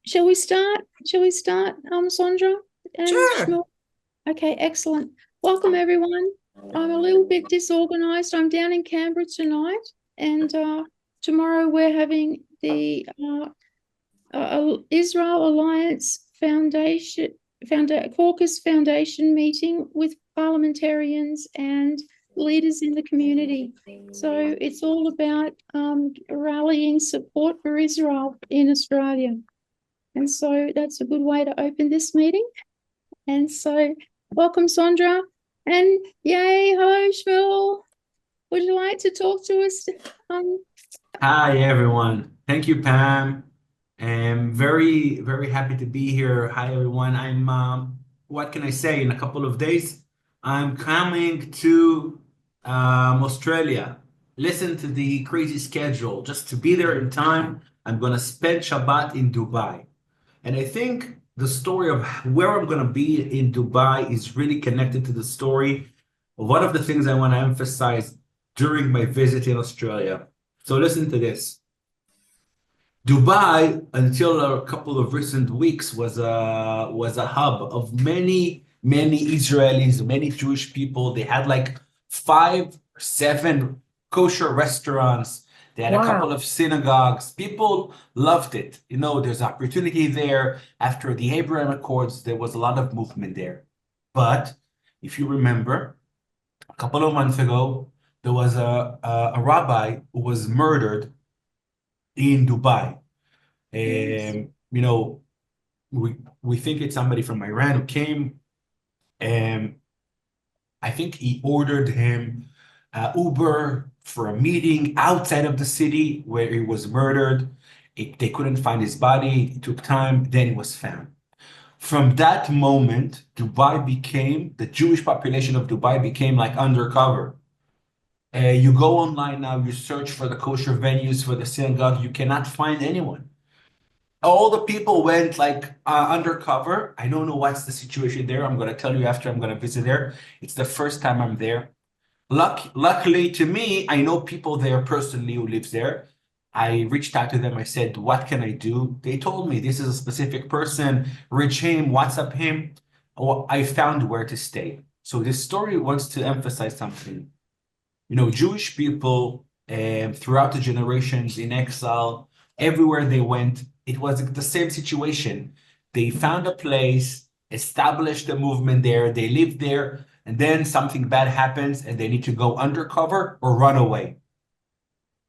shall we start? Sandra and Sure. Shmuel? Okay, excellent. Welcome, everyone. I'm a little bit disorganized. I'm down in Canberra tonight, and tomorrow we're having the Israel Alliance Caucus Foundation meeting with parliamentarians and leaders in the community. So it's all about rallying support for Israel in Australia. And so that's a good way to open this meeting. And so welcome, Sandra. And yay, hello, Shmuel. Would you like to talk to us? Um, Hi, everyone. Thank you, Pam. I'm very, very happy to be here. Hi, everyone. What can I say? In a couple of days, I'm coming to Australia. Listen to the crazy schedule. Just to be there in time, I'm going to spend Shabbat in Dubai. And I think the story of where I'm going to be in Dubai is really connected to the story of one of the things I want to emphasize during my visit in Australia. So listen to this. Dubai, until a couple of recent weeks, was a hub of many Israelis, many Jewish people. They had like 5 or 7 kosher restaurants. They had a couple Wow. of synagogues. People loved it. You know, there's opportunity there. After the Abraham Accords, there was a lot of movement there. But if you remember, a couple of months ago, there was a rabbi who was murdered in Dubai. Yes. You know, we think it's somebody from Iran who came, and I think he ordered him Uber for a meeting outside of the city where he was murdered. They couldn't find his body. It took time. Then he was found. From that moment, the Jewish population of Dubai became like undercover. You go online now, you search for the kosher venues for the synagogue, you cannot find anyone. All the people went like undercover. I don't know what's the situation there. I'm gonna tell you after I'm gonna visit there. It's the first time I'm there. Luckily to me, I know people there personally who lives there. I reached out to them. I said, "What can I do?" They told me this is a specific person. Reach him, WhatsApp him. Oh, I found where to stay. So this story wants to emphasize something. You know, Jewish people throughout the generations in exile, everywhere they went, it was the same situation. They found a place, established a movement there, they lived there, and then something bad happens and they need to go undercover or run away.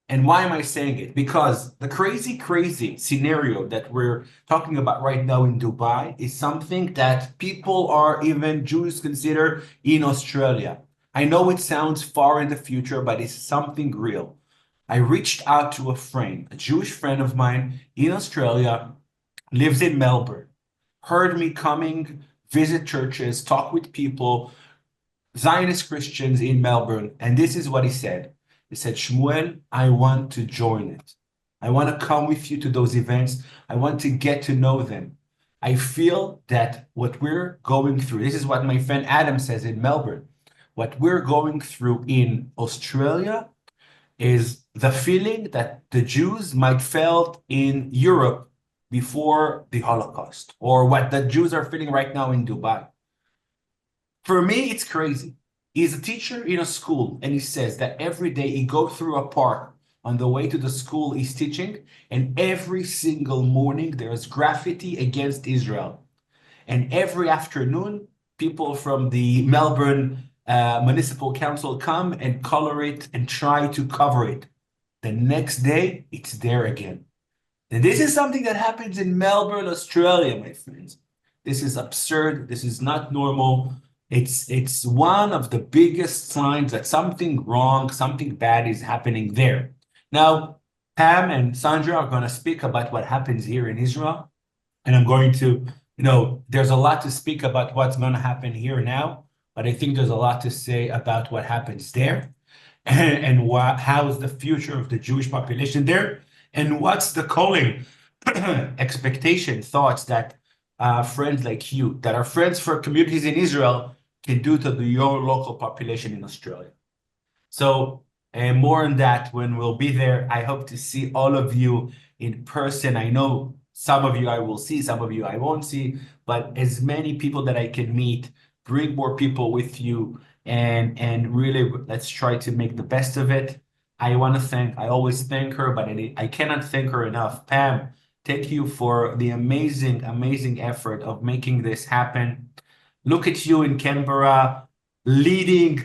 And why am I saying it? Because the crazy scenario that we're talking about right now in Dubai is something that people are even Jews consider in Australia. I know it sounds far in the future, but it's something real. I reached out to a friend, a Jewish friend of mine in Australia, lives in Melbourne, heard me coming, visit churches, talk with people, Zionist Christians in Melbourne, and this is what he said. He said, Shmuel, I want to join it. I want to come with you to those events. I want to get to know them. I feel that what we're going through, this is what my friend Adam says in Melbourne, what we're going through in Australia is the feeling that the Jews might felt in Europe before the Holocaust, or what the Jews are feeling right now in Dubai. For me, it's crazy. He's a teacher in a school, and he says that every day he goes through a park on the way to the school he's teaching, and every single morning there's graffiti against Israel. And every afternoon, people from the Melbourne Municipal Council come and color it and try to cover it. The next day, it's there again. And this is something that happens in Melbourne, Australia, my friends. This is absurd. This is not normal. It's one of the biggest signs that something wrong, something bad is happening there. Now, Pam and Sandra are going to speak about what happens here in Israel, and I'm going to, there's a lot to speak about what's going to happen here now, but I think there's a lot to say about what happens there and how is the future of the Jewish population there, and what's the calling, expectation, thoughts that friends like you, that are friends for communities in Israel, can do to your local population in Australia. So, and more on that when we'll be there. I hope to see all of you in person. I know Some of you I will see, some of you I won't see, but as many people that I can meet, bring more people with you, and really let's try to make the best of it. I always thank her, but I cannot thank her enough. Pam, thank you for the amazing effort of making this happen. Look at you in Canberra, leading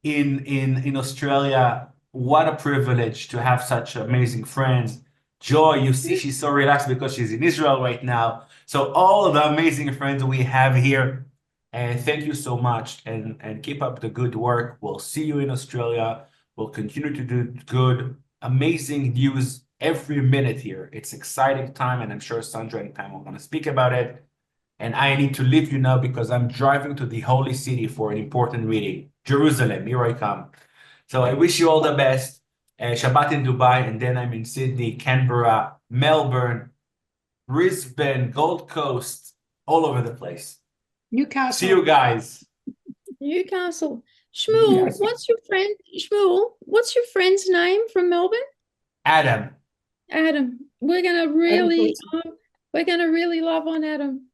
in Australia. What a privilege to have such amazing friends. Joy, you see, she's so relaxed because she's in Israel right now. So all of the amazing friends we have here, and thank you so much, and keep up the good work. We'll see you in Australia. We'll continue to do good, amazing news every minute here. It's exciting time, and I'm sure Sandra and Pam are going to speak about it. And I need to leave you now because I'm driving to the holy city for an important meeting. Jerusalem, here I come. So I wish you all the best. Shabbat in Dubai, and then I'm in Sydney, Canberra, Melbourne, Brisbane, Gold Coast, all over the place. Newcastle. See you guys. Newcastle. Shmuel, Yes. Shmuel, what's your friend's name from Melbourne? Adam. Adam. We're gonna really love on Adam.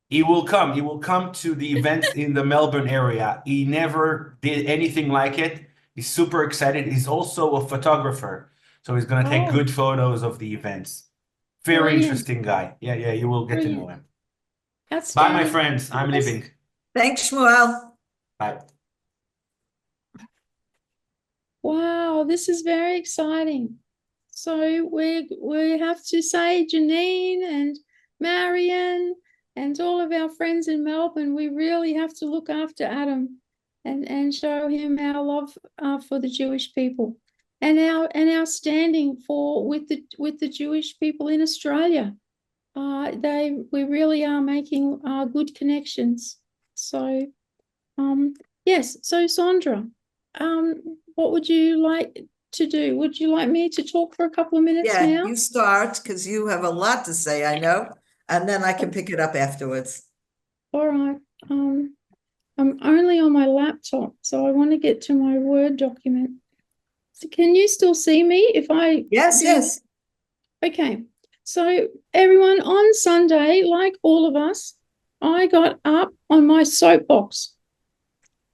He will come. He will come to the events in the Melbourne area. He never did anything like it. He's super excited. He's also a photographer. So he's going to take good photos of the events. Very Brilliant. interesting guy. Yeah, you will get to know him. Bye, Outstanding. my friends. I'm leaving. Thanks, Shmuel. Bye. Wow, this is very exciting. So we have to say, Janine and Marion and all of our friends in Melbourne, we really have to look after Adam and show him our love for the Jewish people and our standing with the Jewish people in Australia. We really are making good connections. So yes. So Sandra, what would you like to do? Would you like me to talk for a couple of minutes Yeah, now? you start because you have a lot to say, I know, and then I can pick it up afterwards. All right. I'm only on my laptop, so I want to get to my Word document. So can you still see me if I Yes, do- yes. Okay. So everyone, on Sunday, like all of us, I got up on my soapbox,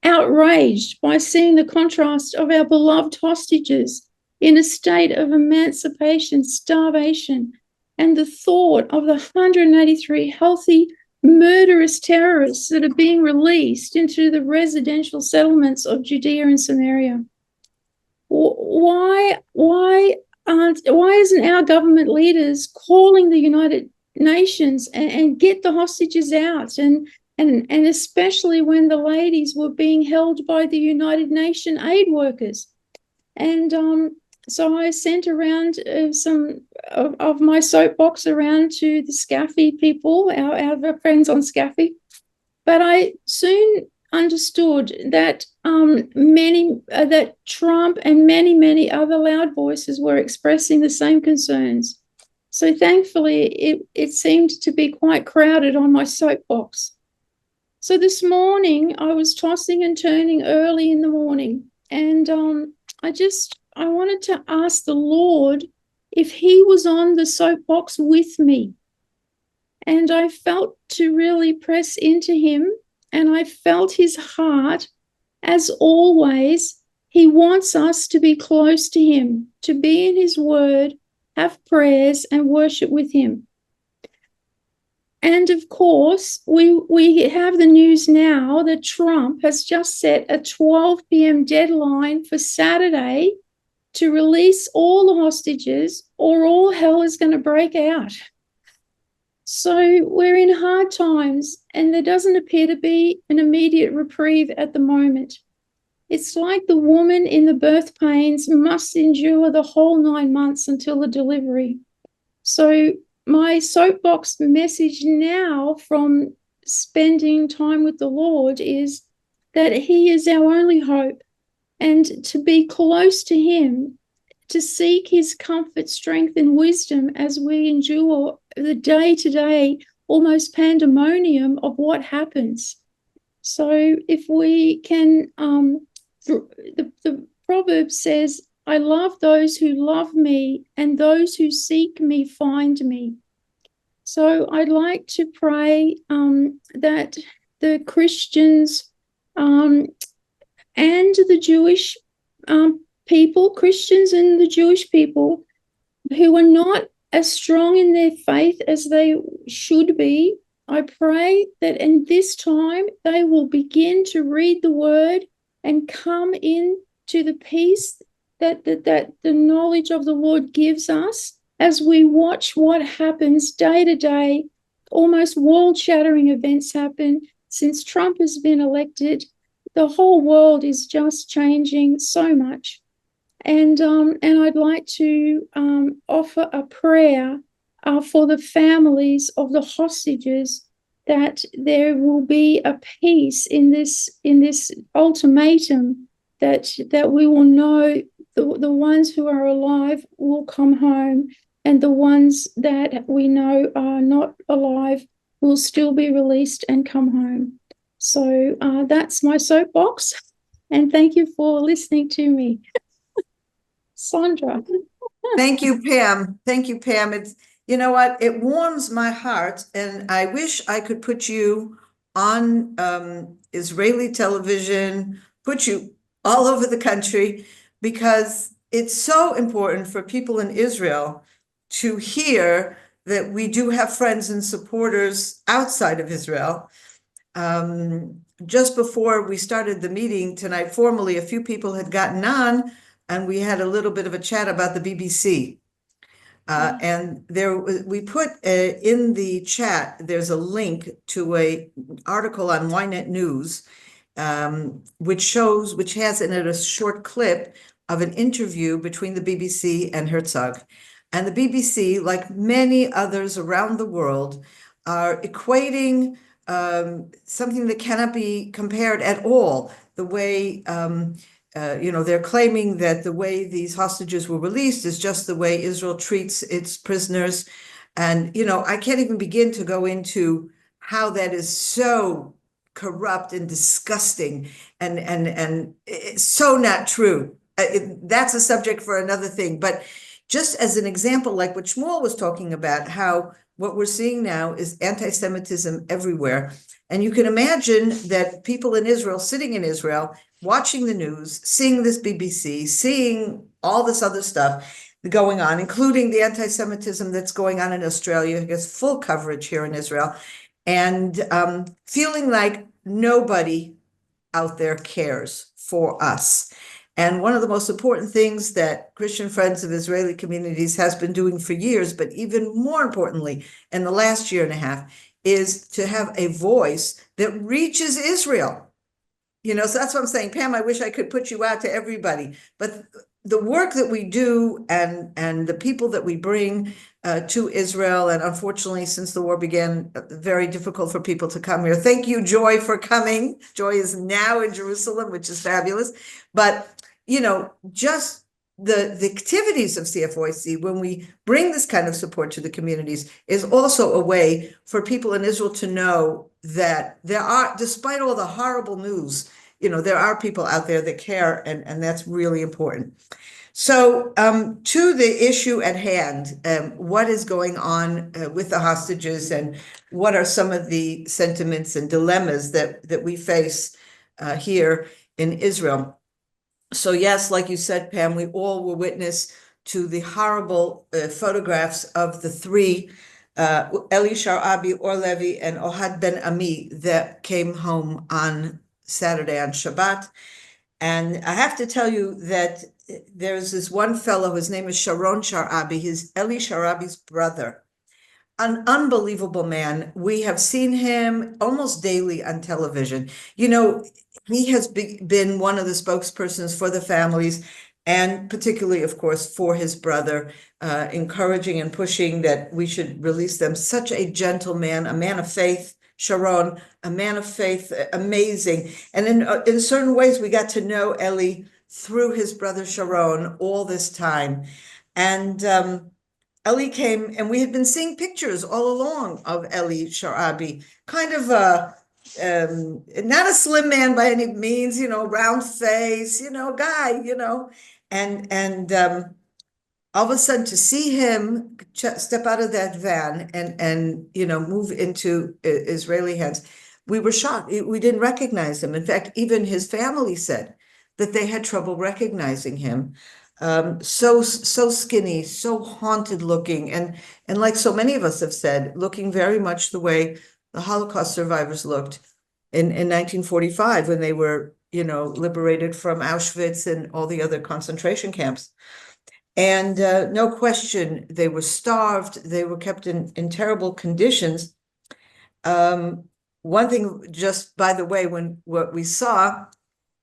outraged by seeing the contrast of our beloved hostages in a state of emancipation, starvation, and the thought of the 183 healthy, murderous terrorists that are being released into the residential settlements of Judea and Samaria. Why isn't our government leaders calling the United Nations and get the hostages out, and especially when the ladies were being held by the United Nations aid workers? And so I sent around some of my soapbox around to the SCAFI people, our friends on SCAFI. But I soon understood that that Trump and many other loud voices were expressing the same concerns. So thankfully, it seemed to be quite crowded on my soapbox. So this morning, I was tossing and turning early in the morning, and I wanted to ask the Lord if he was on the soapbox with me. And I felt to really press into him, and I felt his heart. As always, he wants us to be close to him, to be in his word, have prayers and worship with him. And of course, we have the news now that Trump has just set a 12 p.m. deadline for Saturday to release all the hostages, or all hell is going to break out. So we're in hard times, and there doesn't appear to be an immediate reprieve at the moment. It's like the woman in the birth pains must endure the whole 9 months until the delivery. So my soapbox message now from spending time with the Lord is that he is our only hope, and to be close to him, to seek his comfort, strength, and wisdom as we endure the day-to-day almost pandemonium of what happens. So if we can, the proverb says, I love those who love me, and those who seek me find me. So I'd like to pray that the Christians and the Jewish people, Christians and the Jewish people who are not as strong in their faith as they should be, I pray that in this time they will begin to read the word and come in to the peace that the knowledge of the Lord gives us as we watch what happens day to day. Almost world-shattering events happen since Trump has been elected. The whole world is just changing so much. And I'd like to offer a prayer for the families of the hostages, that there will be a peace in this ultimatum, that we will know the ones who are alive will come home, and the ones that we know are not alive will still be released and come home. So that's my soapbox, and thank you for listening to me. Sandra. Thank you, Pam. Thank you, Pam. It's, you know what? It warms my heart, and I wish I could put you on Israeli television, put you all over the country, because it's so important for people in Israel to hear that we do have friends and supporters outside of Israel. Just before we started the meeting tonight, formally, a few people had gotten on, and we had a little bit of a chat about the BBC. And there we put in the chat, there's a link to an article on Ynet News, which has in it a short clip of an interview between the BBC and Herzog. And the BBC, like many others around the world, are equating something that cannot be compared at all. The way, they're claiming that the way these hostages were released is just the way Israel treats its prisoners. And, I can't even begin to go into how that is so corrupt and disgusting and it's so not true. That's a subject for another thing. But just as an example, like what Shmuel was talking about, how what we're seeing now is anti-Semitism everywhere. And you can imagine that people in Israel, sitting in Israel, watching the news, seeing this BBC, seeing all this other stuff going on, including the anti-Semitism that's going on in Australia, it gets full coverage here in Israel, and feeling like nobody out there cares for us. And one of the most important things that Christian Friends of Israeli Communities has been doing for years, but even more importantly, in the last year and a half, is to have a voice that reaches Israel. So that's what I'm saying. Pam, I wish I could put you out to everybody, but the work that we do and the people that we bring to Israel, and unfortunately, since the war began, very difficult for people to come here. Thank you, Joy, for coming. Joy is now in Jerusalem, which is fabulous. But, just the activities of CFOIC, when we bring this kind of support to the communities, is also a way for people in Israel to know that there are, despite all the horrible news, there are people out there that care, and that's really important. So to the issue at hand, what is going on with the hostages, and what are some of the sentiments and dilemmas that we face here in Israel? So yes, like you said, Pam, we all were witness to the horrible photographs of the three, Eli Sharabi, Or Levi, and Ohad Ben Ami, that came home on Saturday, on Shabbat. And I have to tell you that there's this one fellow, his name is Sharon Sharabi, he's Eli Sharabi's brother. An unbelievable man. We have seen him almost daily on television. He has been one of the spokespersons for the families, and particularly, of course, for his brother, encouraging and pushing that we should release them. Such a gentle man, a man of faith, Sharon, a man of faith, amazing. And in certain ways, we got to know Eli through his brother Sharon all this time. And Eli came, and we had been seeing pictures all along of Eli Sharabi, kind of not a slim man by any means, round face, guy, and all of a sudden to see him step out of that van and move into Israeli hands, we were shocked. We didn't recognize him. In fact, even his family said that they had trouble recognizing him. So skinny, so haunted looking, and like so many of us have said, looking very much the way the Holocaust survivors looked in 1945 when they were, liberated from Auschwitz and all the other concentration camps. And no question, they were starved. They were kept in terrible conditions. One thing, just by the way, what we saw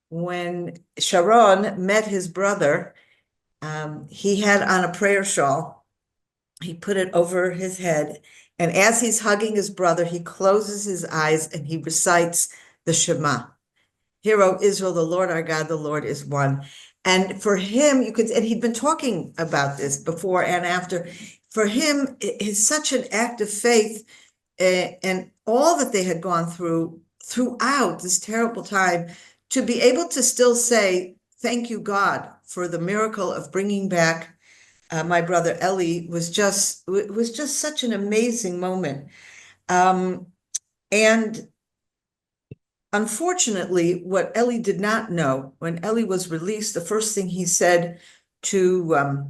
when Sharon met his brother, he had on a prayer shawl. He put it over his head. And as he's hugging his brother, he closes his eyes and he recites the Shema. Hear, O Israel, the Lord our God, the Lord is one. And for him, and he'd been talking about this before and after. For him, it's such an act of faith, and all that they had gone throughout this terrible time, to be able to still say, thank you, God, for the miracle of bringing back my brother Eli was just such an amazing moment. And unfortunately, what Eli did not know, when Eli was released, the first thing he said to,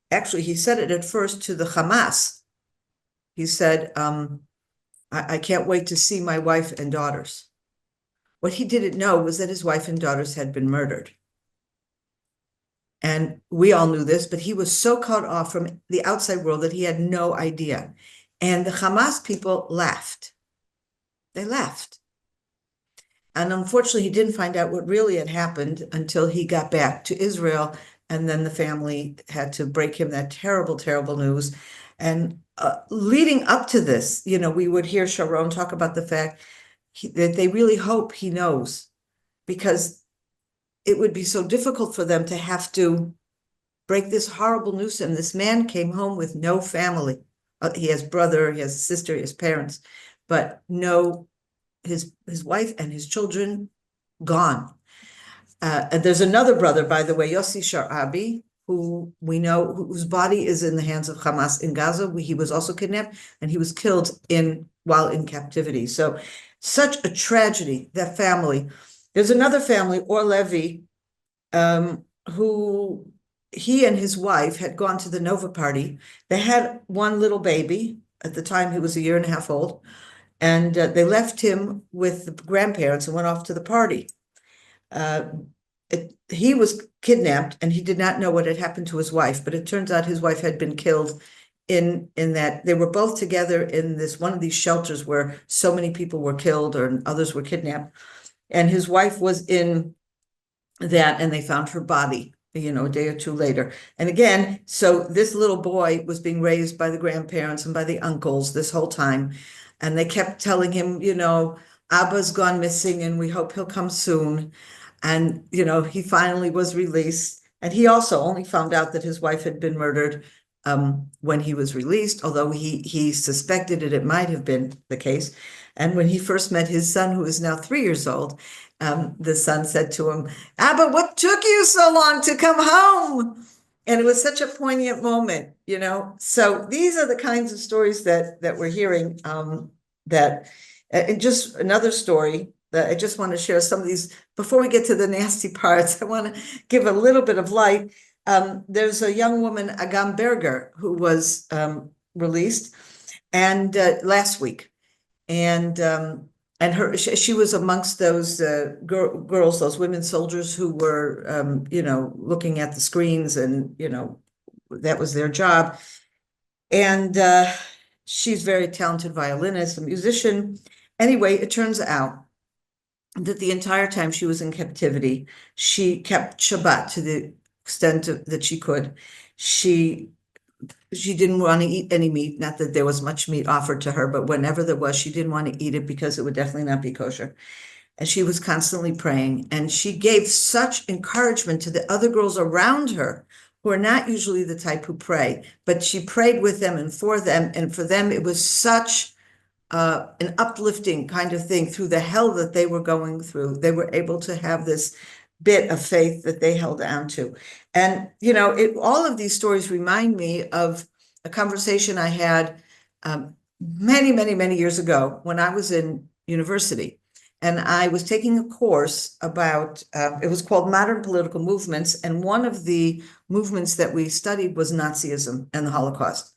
actually, he said it at first to the Hamas. He said, I can't wait to see my wife and daughters. What he didn't know was that his wife and daughters had been murdered. And we all knew this, but he was so cut off from the outside world that he had no idea. And the Hamas people laughed. They laughed. And unfortunately, he didn't find out what really had happened until he got back to Israel. And then the family had to break him that terrible, terrible news. And leading up to this, we would hear Sharon talk about the fact that they really hope he knows, because it would be so difficult for them to have to break this horrible news. And this man came home with no family. He has brother, he has a sister, he has parents, but no, his wife and his children gone. And there's another brother, by the way, Yossi Sharabi, who we know, whose body is in the hands of Hamas in Gaza. He was also kidnapped and he was killed while in captivity. So such a tragedy, that family. There's another family, Or Levi, who he and his wife had gone to the Nova party. They had one little baby. At the time, he was 1.5 years old. And they left him with the grandparents and went off to the party. He was kidnapped and he did not know what had happened to his wife, but it turns out his wife had been killed in that they were both together in one of these shelters where so many people were killed or others were kidnapped. And his wife was in that, and they found her body, a day or two later. And again, so this little boy was being raised by the grandparents and by the uncles this whole time. And they kept telling him, Abba's gone missing and we hope he'll come soon. And, he finally was released. And he also only found out that his wife had been murdered when he was released, although he suspected it might have been the case. And when he first met his son, who is now 3 years old, the son said to him, Abba, what took you so long to come home? And it was such a poignant moment, So these are the kinds of stories that we're hearing, and just another story that I just want to share some of these. Before we get to the nasty parts, I want to give a little bit of light. There's a young woman, Agam Berger, who was released and last week. And she was amongst those girls, those women soldiers who were, looking at the screens, and, that was their job. And she's very talented violinist, a musician. Anyway, it turns out that the entire time she was in captivity, she kept Shabbat to the extent that she could. She didn't want to eat any meat, not that there was much meat offered to her, but whenever there was, she didn't want to eat it because it would definitely not be kosher. And she was constantly praying, and she gave such encouragement to the other girls around her who are not usually the type who pray, but she prayed with them and for them. And for them, it was such an uplifting kind of thing through the hell that they were going through. They were able to have this bit of faith that they held on to. And, all of these stories remind me of a conversation I had many, many, many years ago when I was in university. And I was taking a course about, it was called Modern Political Movements. And one of the movements that we studied was Nazism and the Holocaust.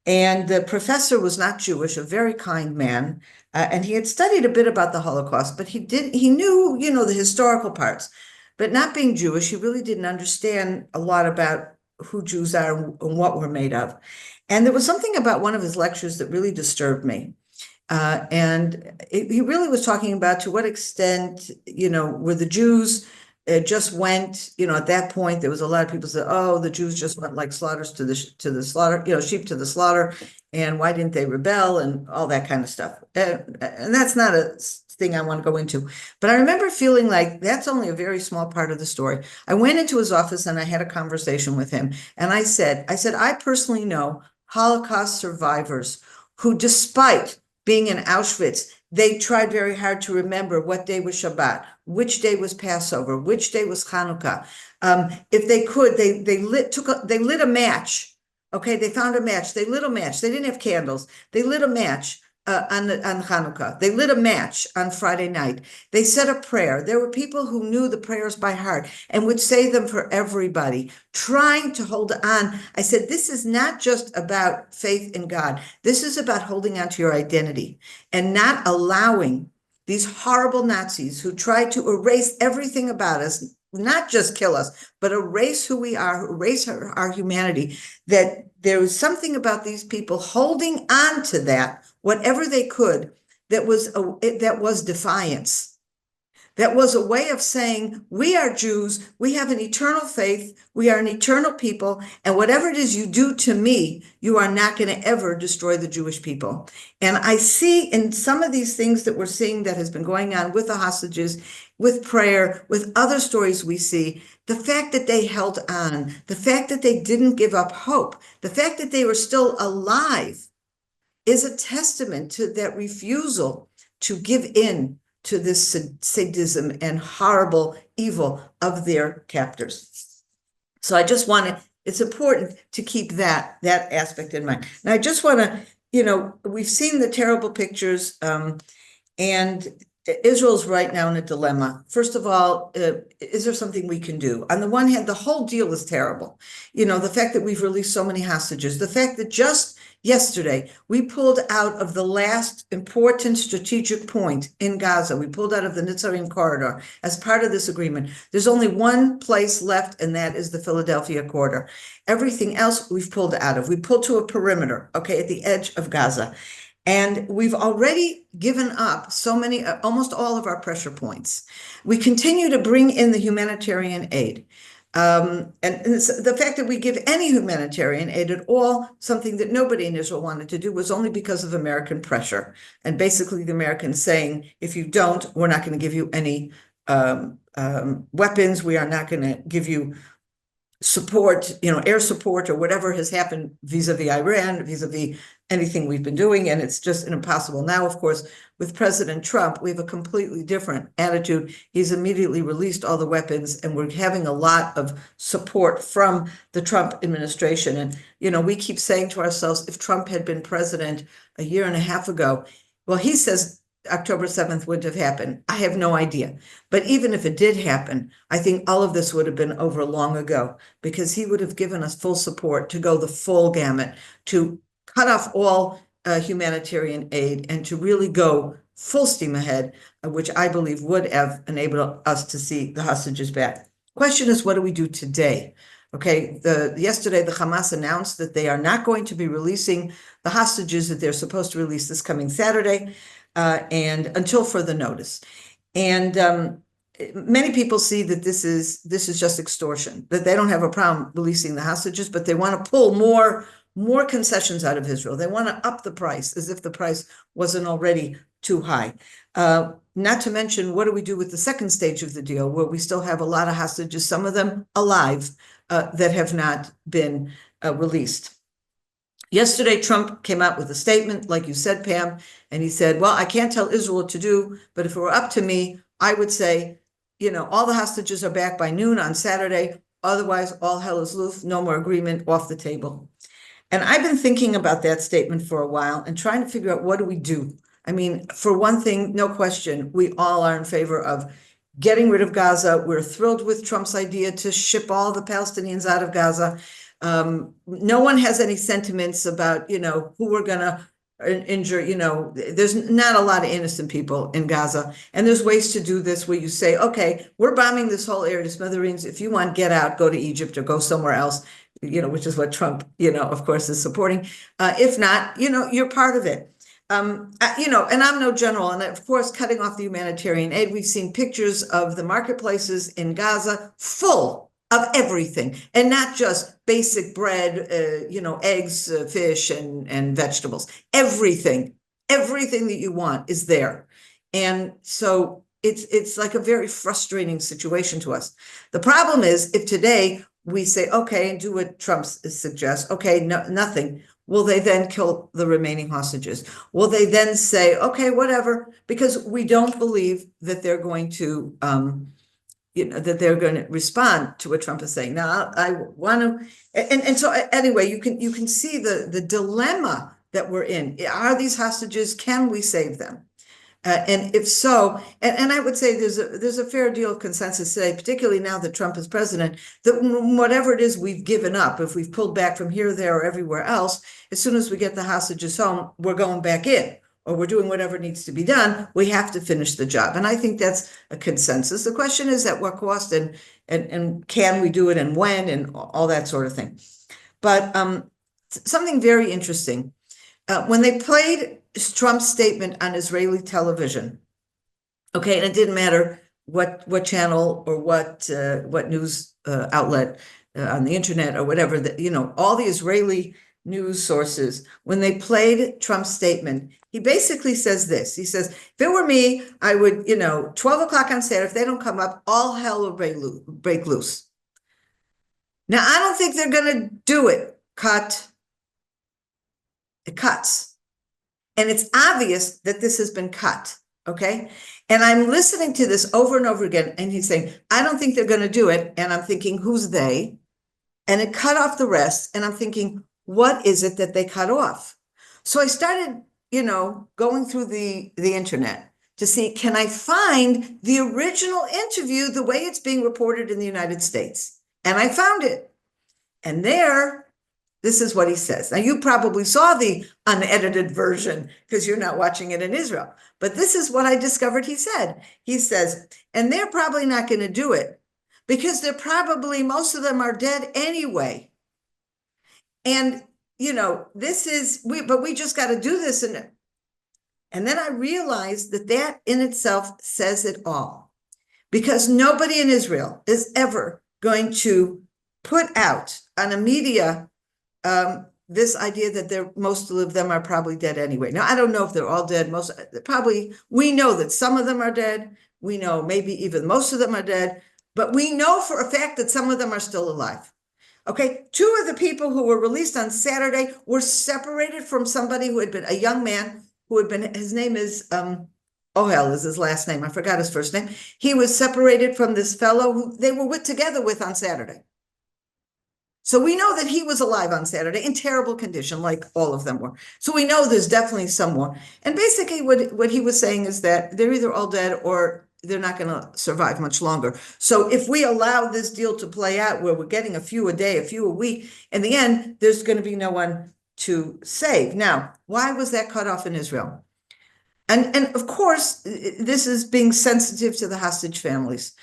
And the professor was not Jewish, a very kind man. And he had studied a bit about the Holocaust, but he knew, the historical parts. But not being Jewish, he really didn't understand a lot about who Jews are and what we're made of. And there was something about one of his lectures that really disturbed me. He really was talking about to what extent, were the Jews just went, at that point, there was a lot of people said, oh, the Jews just went like slaughters to the slaughter, sheep to the slaughter. And why didn't they rebel and all that kind of stuff? And that's not a thing I want to go into. But I remember feeling like that's only a very small part of the story. I went into his office and I had a conversation with him. And I said, I personally know Holocaust survivors who, despite being in Auschwitz, they tried very hard to remember what day was Shabbat, which day was Passover, which day was Hanukkah. If they could, they lit a match. Okay, they found a match. They lit a match. They didn't have candles. They lit a match on Hanukkah. They lit a match on Friday night. They said a prayer. There were people who knew the prayers by heart and would say them for everybody, trying to hold on. I said, this is not just about faith in God. This is about holding on to your identity and not allowing these horrible Nazis who tried to erase everything about us, not just kill us, but erase who we are, erase our humanity, that there was something about these people holding on to that, whatever they could, that was defiance. That was a way of saying, we are Jews, we have an eternal faith, we are an eternal people, and whatever it is you do to me, you are not going to ever destroy the Jewish people. And I see in some of these things that we're seeing that has been going on with the hostages, with prayer, with other stories we see, the fact that they held on, the fact that they didn't give up hope, the fact that they were still alive is a testament to that refusal to give in to this sadism and horrible evil of their captors. So I just it's important to keep that aspect in mind. Now I just want to, we've seen the terrible pictures, and Israel's right now in a dilemma. First of all, is there something we can do? On the one hand, the whole deal is terrible. The fact that we've released so many hostages, the fact that just yesterday we pulled out of the last important strategic point in Gaza. We pulled out of the Netzarim corridor as part of this agreement. There's only one place left, and that is the Philadelphia corridor. Everything else we've pulled out of. We pulled to a perimeter, okay, at the edge of Gaza. And we've already given up so many, almost all of our pressure points. We continue to bring in the humanitarian aid. And the fact that we give any humanitarian aid at all, something that nobody in Israel wanted to do, was only because of American pressure. And basically the Americans saying, if you don't, we're not going to give you any weapons. We are not going to give you support, air support or whatever has happened vis-a-vis Iran, vis-a-vis anything we've been doing. And it's just impossible. Now, of course, with President Trump, we have a completely different attitude. He's immediately released all the weapons, and we're having a lot of support from the Trump administration. And, we keep saying to ourselves, if Trump had been president a year and a half ago, well, he says October 7th wouldn't have happened. I have no idea. But even if it did happen, I think all of this would have been over long ago, because he would have given us full support to go the full gamut, to cut off all humanitarian aid and to really go full steam ahead, which I believe would have enabled us to see the hostages back. Question is, what do we do today? Okay, yesterday the Hamas announced that they are not going to be releasing the hostages that they're supposed to release this coming Saturday, and until further notice. And many people see that this is just extortion, that they don't have a problem releasing the hostages, but they want to pull more concessions out of Israel. They want to up the price as if the price wasn't already too high. Not to mention, what do we do with the second stage of the deal, where we still have a lot of hostages, some of them alive, that have not been released. Yesterday, Trump came out with a statement, like you said, Pam, and he said, well, I can't tell Israel what to do, but if it were up to me, I would say, all the hostages are back by noon on Saturday. Otherwise, all hell is loose, no more agreement, off the table. And I've been thinking about that statement for a while and trying to figure out, what do we do? I mean, for one thing, no question, we all are in favor of getting rid of Gaza. We're thrilled with Trump's idea to ship all the Palestinians out of Gaza. No one has any sentiments about, who we're going to injure. There's not a lot of innocent people in Gaza. And there's ways to do this where you say, okay, we're bombing this whole area to smithereens. If you want, get out, go to Egypt or go somewhere else, which is what Trump, of course, is supporting. If not, you're part of it. And I'm no general, and of course, cutting off the humanitarian aid, we've seen pictures of the marketplaces in Gaza full of everything, and not just basic bread, eggs, fish, and vegetables. Everything that you want is there. And so it's like a very frustrating situation to us. The problem is, if today we say, okay, and do what Trump suggests, okay, no, nothing, will they then kill the remaining hostages? Will they then say, okay, whatever, because we don't believe that they're going to, that they're going to respond to what Trump is saying. Now, I want to, and so anyway, you can see the dilemma that we're in. Are these hostages? Can we save them? And if so, and I would say there's a fair deal of consensus today, particularly now that Trump is president, that whatever it is we've given up, if we've pulled back from here, there, or everywhere else, as soon as we get the hostages home, we're going back in, or we're doing whatever needs to be done. We have to finish the job. And I think that's a consensus. The question is at what cost, and can we do it, and when, and all that sort of thing. But something very interesting, when they played Trump's statement on Israeli television, okay, and it didn't matter what channel or what news outlet on the internet or whatever, that all the Israeli news sources, when they played Trump's statement, he basically says this. He says, if it were me, I would, 12 o'clock on Saturday, if they don't come up, all hell will break loose. Now, I don't think they're going to do it. It cuts. And it's obvious that this has been cut, okay? And I'm listening to this over and over again, and he's saying, I don't think they're going to do it. And I'm thinking, who's they? And it cut off the rest. And I'm thinking, what is it that they cut off? So I started, going through the internet to see, can I find the original interview the way it's being reported in the United States? And I found it. And this is what he says. Now, you probably saw the unedited version because you're not watching it in Israel. But this is what I discovered he said. He says, and they're probably not going to do it because most of them are dead anyway. And, but we just got to do this. And then I realized that in itself says it all. Because nobody in Israel is ever going to put out on a media this idea that most of them are probably dead anyway. Now, I don't know if they're all dead. We know that some of them are dead. We know maybe even most of them are dead, but we know for a fact that some of them are still alive. Okay, 2 of the people who were released on Saturday were separated from somebody who had been a young man who had been, his name is, Ohel is his last name. I forgot his first name. He was separated from this fellow who they were together with on Saturday. So we know that he was alive on Saturday in terrible condition, like all of them were. So we know there's definitely some more. And basically what he was saying is that they're either all dead or they're not going to survive much longer. So if we allow this deal to play out where we're getting a few a day, a few a week, in the end, there's going to be no one to save. Now, why was that cut off in Israel? And of course, this is being sensitive to the hostage families.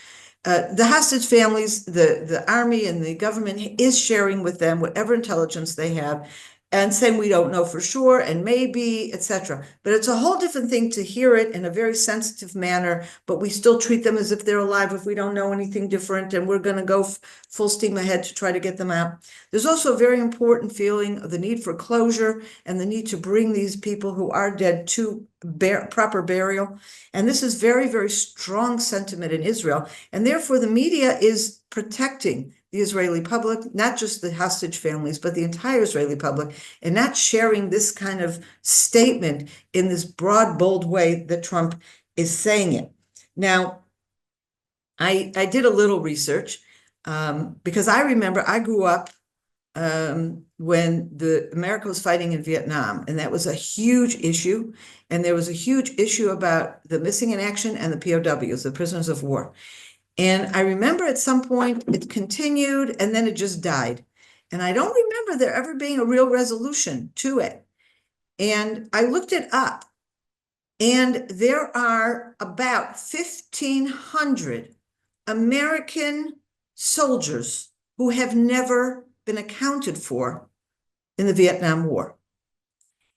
The hostage families, the army and the government is sharing with them whatever intelligence they have and saying we don't know for sure and maybe, etc. But it's a whole different thing to hear it in a very sensitive manner, but we still treat them as if they're alive if we don't know anything different, and we're going to go full steam ahead to try to get them out. There's also a very important feeling of the need for closure and the need to bring these people who are dead to proper burial. And this is very, very strong sentiment in Israel. And therefore, the media is protecting the Israeli public, not just the hostage families, but the entire Israeli public, and not sharing this kind of statement in this broad, bold way that Trump is saying it. Now, I did a little research because I remember I grew up when America was fighting in Vietnam, and that was a huge issue. And there was a huge issue about the missing in action and the POWs, the prisoners of war. And I remember at some point it continued and then it just died. And I don't remember there ever being a real resolution to it. And I looked it up, and there are about 1,500 American soldiers who have never been accounted for in the Vietnam War.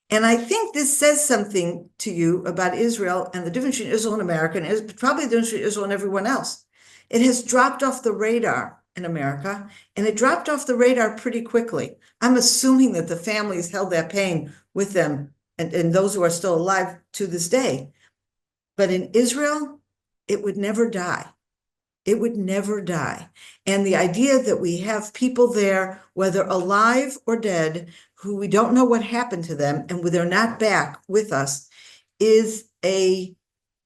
And I think this says something to you about Israel and the difference between Israel and America, and is probably the difference between Israel and everyone else. It has dropped off the radar in America, and it dropped off the radar pretty quickly. I'm assuming that the families held that pain with them, and those who are still alive to this day. But in Israel, it would never die. It would never die. And the idea that we have people there, whether alive or dead, who we don't know what happened to them, and they're not back with us, is a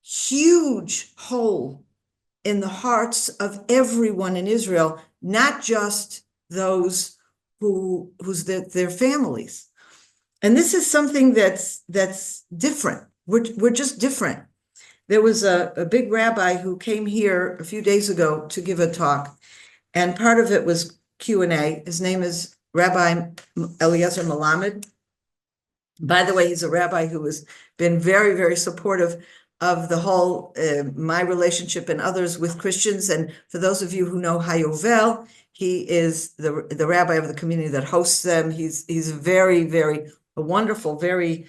huge hole in the hearts of everyone in Israel, not just those who's their families. And this is something that's different. We're just different. There was a big rabbi who came here a few days ago to give a talk, and part of it was Q&A. His name is Rabbi Eliezer Melamed. By the way, he's a rabbi who has been very, very supportive of the whole, my relationship and others with Christians. And for those of you who know Hayovel, he is the rabbi of the community that hosts them. He's very, very a wonderful, very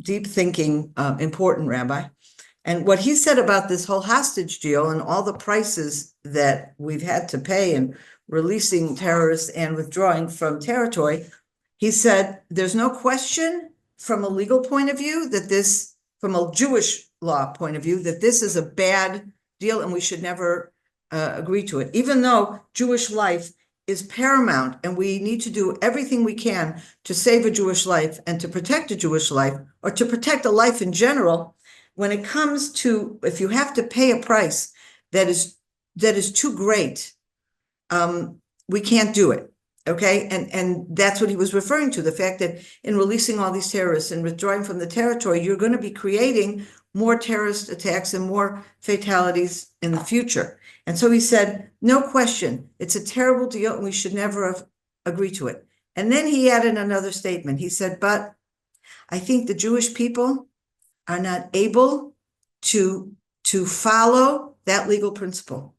deep thinking, important rabbi. And what he said about this whole hostage deal and all the prices that we've had to pay in releasing terrorists and withdrawing from territory, he said, there's no question from a legal point of view that this, from a Jewish law point of view, that this is a bad deal and we should never agree to it, even though Jewish life is paramount and we need to do everything we can to save a Jewish life and to protect a Jewish life, or to protect a life in general. When it comes to, if you have to pay a price that is too great, we can't do it. Okay. And that's what he was referring to, the fact that in releasing all these terrorists and withdrawing from the territory, you're going to be creating more terrorist attacks and more fatalities in the future. And so he said, no question, it's a terrible deal and we should never have agreed to it. And then he added another statement. He said, but I think the Jewish people are not able to follow that legal principle.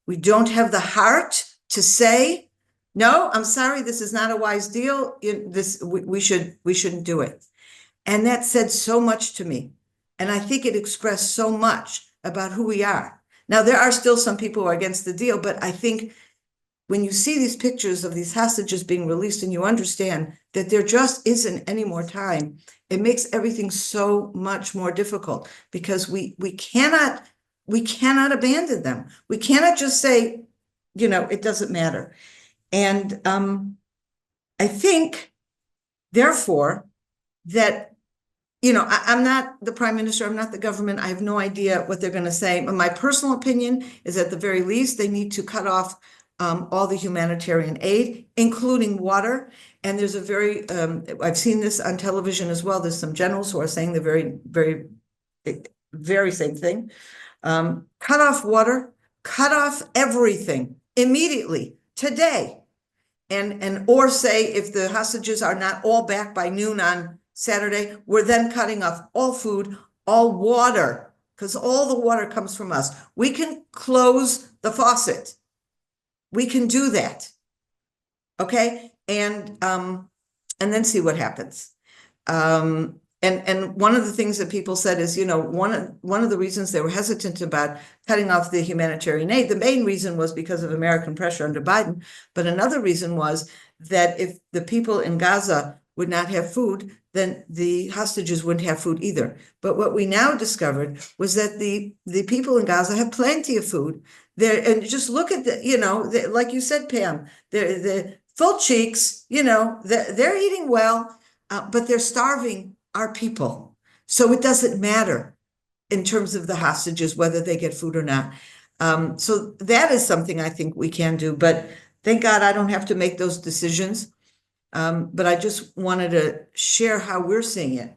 We don't have the heart to say, no, I'm sorry, this is not a wise deal. We shouldn't do it. And that said so much to me. And I think it expressed so much about who we are. Now, there are still some people who are against the deal, but I think when you see these pictures of these hostages being released and you understand that there just isn't any more time, it makes everything so much more difficult, because we cannot abandon them. We cannot just say, it doesn't matter. And I think, therefore, that, I'm not the prime minister, I'm not the government, I have no idea what they're going to say. But my personal opinion is, at the very least, they need to cut off all the humanitarian aid, including water. And there's a very, I've seen this on television as well. There's some generals who are saying the very, very, very same thing. Cut off water, cut off everything immediately, today. Or say, if the hostages are not all back by noon on Saturday, we're then cutting off all food, all water, because all the water comes from us. We can close the faucet. We can do that. Okay. And then see what happens. And one of the things that people said is, one of the reasons they were hesitant about cutting off the humanitarian aid, the main reason was because of American pressure under Biden. But another reason was that if the people in Gaza would not have food, then the hostages wouldn't have food either. But what we now discovered was that the people in Gaza have plenty of food. And just look at like you said, Pam, they're full cheeks, they're eating well, but they're starving our people. So it doesn't matter. in terms of the hostages, whether they get food or not. So that is something I think we can do, but thank God I don't have to make those decisions. But I just wanted to share how we're seeing it.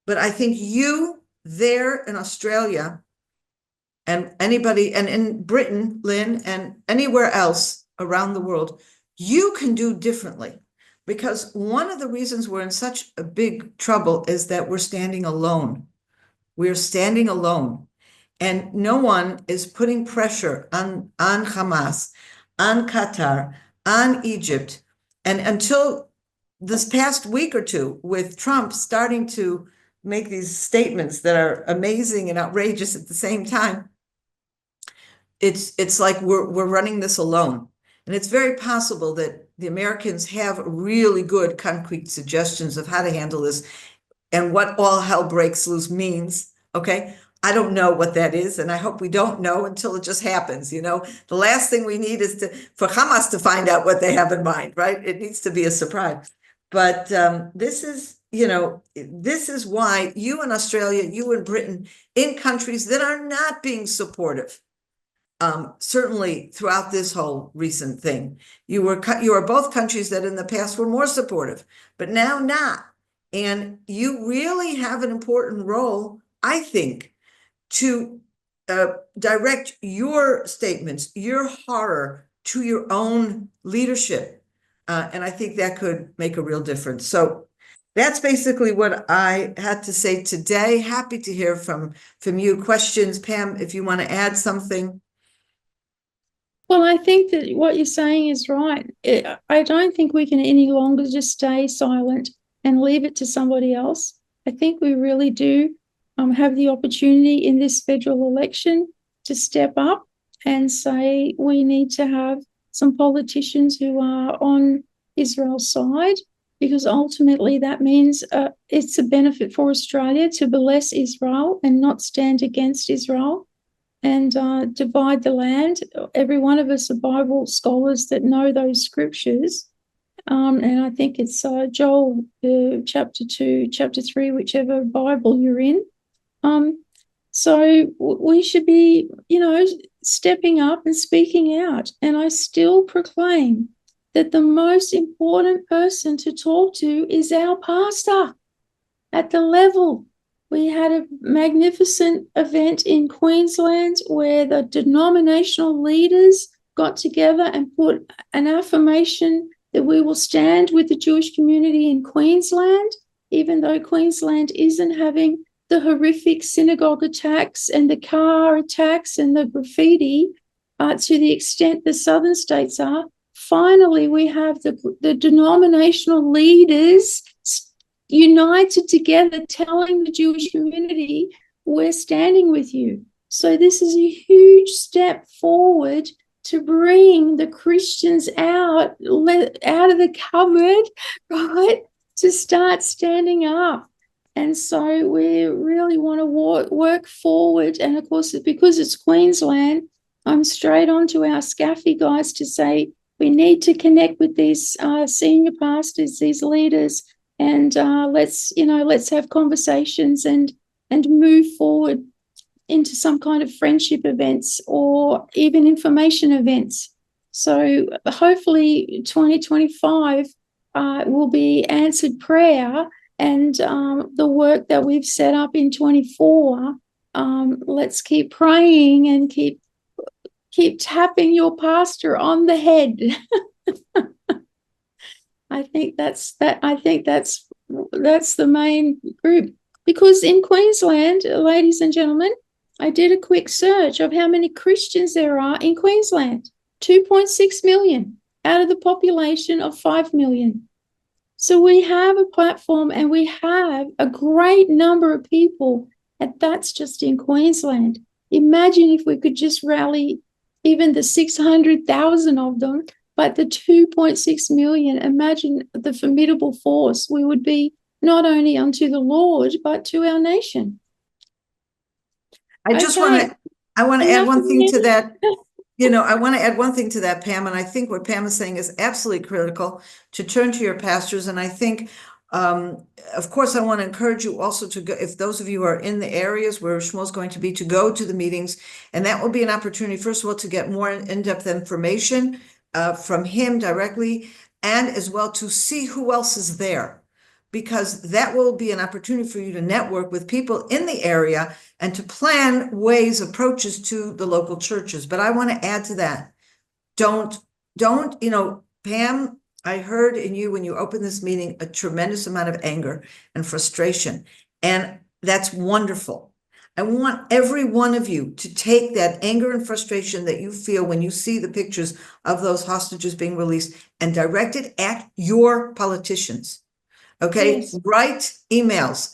But I think you there in Australia and anybody, and in Britain, Lynn, and anywhere else around the world, you can do differently. Because one of the reasons we're in such a big trouble is that we're standing alone. We're standing alone. And no one is putting pressure on Hamas, on Qatar, on Egypt. And until this past week or two, with Trump starting to make these statements that are amazing and outrageous at the same time, it's like we're running this alone. And it's very possible that the Americans have really good concrete suggestions of how to handle this and what all hell breaks loose means. Okay. I don't know what that is, and I hope we don't know until it just happens. You know, the last thing we need is for Hamas to find out what they have in mind, right? It needs to be a surprise. But this is, this is why you in Australia, you in Britain, in countries that are not being supportive, certainly throughout this whole recent thing, you are both countries that in the past were more supportive, but now not. And you really have an important role, I think, to direct your statements, your horror to your own leadership. And I think that could make a real difference. So that's basically what I had to say today. Happy to hear from you. Questions, Pam, if you want to add something. Well, I think that what you're saying is right. I don't think we can any longer just stay silent and leave it to somebody else. I think we really do have the opportunity in this federal election to step up and say we need to have some politicians who are on Israel's side, because ultimately that means it's a benefit for Australia to bless Israel and not stand against Israel and divide the land. Every one of us are Bible scholars that know those scriptures. And I think it's Joel chapter 2, chapter 3, whichever Bible you're in. So we should be, stepping up and speaking out. And I still proclaim that the most important person to talk to is our pastor at the level. We had a magnificent event in Queensland where the denominational leaders got together and put an affirmation that we will stand with the Jewish community in Queensland, even though Queensland isn't having the horrific synagogue attacks and the car attacks and the graffiti to the extent the southern states are. Finally, we have the denominational leaders united together telling the Jewish community, we're standing with you. So this is a huge step forward to bring the Christians out of the cupboard, right, to start standing up. And so we really want to work forward. And of course, because it's Queensland, I'm straight on to our SCAFI guys to say we need to connect with these senior pastors, these leaders, and let's have conversations and move forward into some kind of friendship events or even information events. So hopefully 2025 will be answered prayer, and the work that we've set up in 24, let's keep praying and keep tapping your pastor on the head. I think that's the main group. Because in Queensland, ladies and gentlemen, I did a quick search of how many Christians there are in Queensland. 2.6 million out of the population of 5 million. So we have a platform and we have a great number of people, and that's just in Queensland. Imagine if we could just rally even the 600,000 of them, but the 2.6 million, imagine the formidable force we would be not only unto the Lord, but to our nation. I want to add one thing to that. I want to add one thing to that, Pam, and I think what Pam is saying is absolutely critical, to turn to your pastors. And I think Of course, I want to encourage you also to go, if those of you are in the areas where Shmuel's going to be, to go to the meetings. And that will be an opportunity, first of all, to get more in-depth information from him directly, and as well to see who else is there. Because that will be an opportunity for you to network with people in the area and to plan ways, approaches to the local churches. But I want to add to that. Don't, Pam, I heard in you when you opened this meeting a tremendous amount of anger and frustration, and that's wonderful. I want every one of you to take that anger and frustration that you feel when you see the pictures of those hostages being released and direct it at your politicians. Okay, Yes. write emails,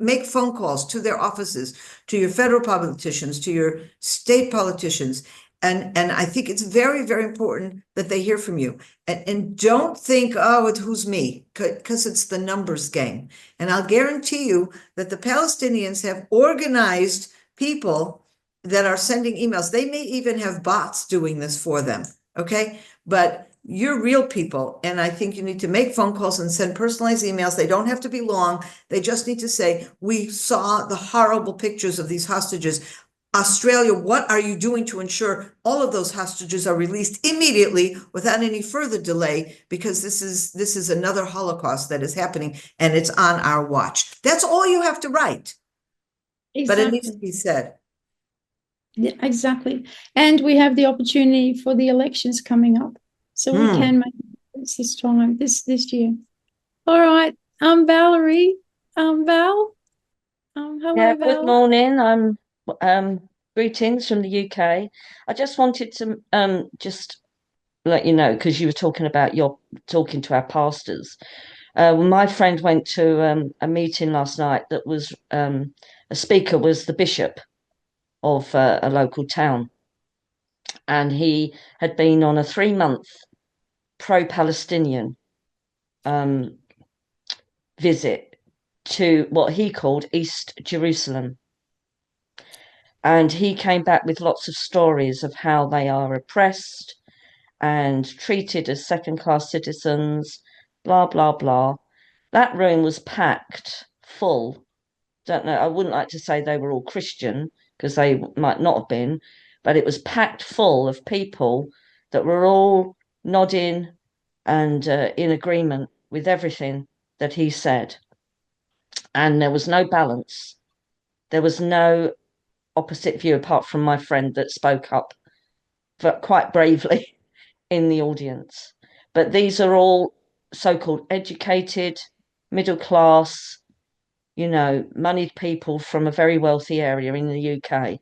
make phone calls to their offices, to your federal politicians, to your state politicians. And I think it's very, very important that they hear from you. And don't think, oh, who's me? Because it's the numbers game. And I'll guarantee you that the Palestinians have organized people that are sending emails. They may even have bots doing this for them. Okay, but you're real people, and I think you need to make phone calls and send personalized emails. They don't have to be long. They just need to say, we saw the horrible pictures of these hostages. Australia, what are you doing to ensure all of those hostages are released immediately without any further delay? Because this is another Holocaust that is happening, and it's on our watch. That's all you have to write. Exactly. But it needs to be said. Yeah, exactly. And we have the opportunity for the elections coming up. So we can make a difference this time, this year. All right. Valerie. Val. Hello, Yeah, Val. good morning. I'm greetings from the UK. I just wanted to just let you know, because you were talking about talking to our pastors. My friend went to a meeting last night that was a speaker was the bishop of a local town, and he had been on a 3-month pro-Palestinian visit to what he called East Jerusalem. And he came back with lots of stories of how they are oppressed and treated as second-class citizens, blah, blah, blah. That room was packed full. Don't know, I wouldn't like to say they were all Christian, because they might not have been, but it was packed full of people that were all nodding and in agreement with everything that he said. And there was no balance. There was no opposite view apart from my friend that spoke up quite bravely in the audience. But these are all so-called educated, middle class, moneyed people from a very wealthy area in the UK.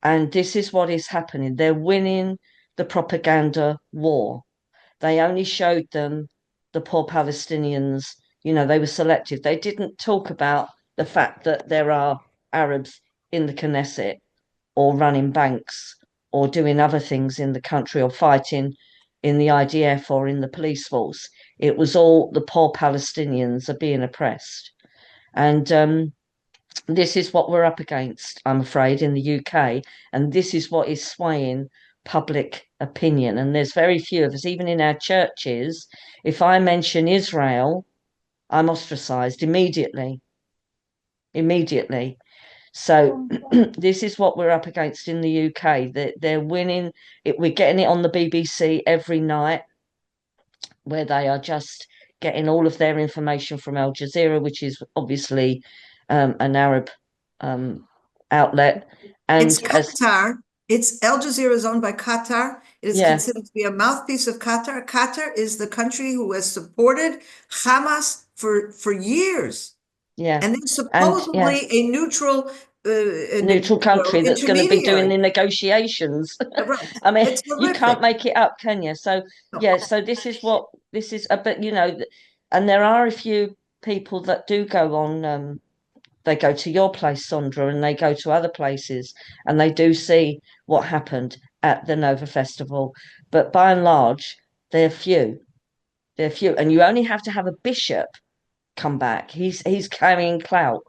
And this is what is happening. They're winning the propaganda war. They only showed them the poor Palestinians. They were selective. They didn't talk about the fact that there are Arabs in the Knesset or running banks or doing other things in the country or fighting in the IDF or in the police force. It was all the poor Palestinians are being oppressed. And this is what we're up against, I'm afraid, in the UK. And this is what is swaying public opinion. And there's very few of us, even in our churches. If I mention Israel, I'm ostracized immediately. So this is what we're up against in the UK. They're winning it. We're getting it on the BBC every night, where they are just getting all of their information from Al Jazeera, which is obviously an Arab outlet. And it's Qatar. It's Al Jazeera is owned by Qatar. It is considered to be a mouthpiece of Qatar. Qatar is the country who has supported Hamas for years. Yeah, and they're supposedly a neutral country that's going to be doing the negotiations. Right. I mean, you can't make it up, can you? So so this is but and there are a few people that do go on. They go to your place, Sandra, and they go to other places, and they do see what happened at the Nova Festival. But by and large, they're few. And you only have to have a bishop come back. He's carrying clout.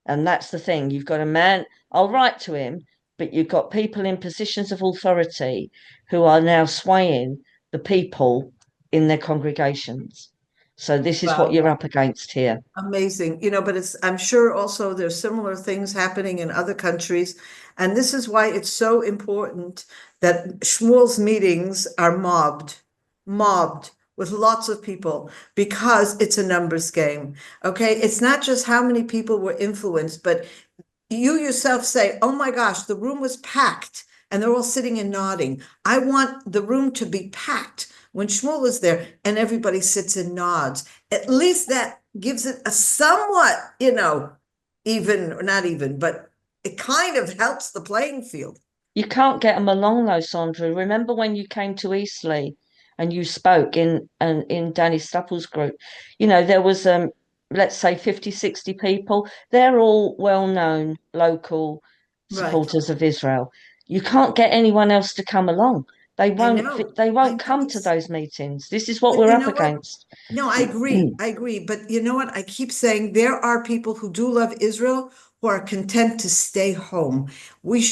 And that's the thing. You've got a man, I'll write to him, but you've got people in positions of authority who are now swaying the people in their congregations. So this is Wow. what you're up against here. Amazing. But I'm sure also there's similar things happening in other countries. And this is why it's so important that Shmuel's meetings are mobbed with lots of people, because it's a numbers game. Okay. It's not just how many people were influenced, but you yourself say, oh my gosh, the room was packed and they're all sitting and nodding. I want the room to be packed when Shmuel is there and everybody sits and nods. At least that gives it a somewhat, even, or not even, but it kind of helps the playing field. You can't get them along though, Sandra. Remember when you came to Eastleigh and you spoke in Danny Stupple's group? There was let's say 50, 60 people. They're all well-known local supporters of Israel. You can't get anyone else to come along. They won't come to those meetings. This is what we're up against. No, I agree. But you know what? I keep saying there are people who do love Israel who are content to stay home. We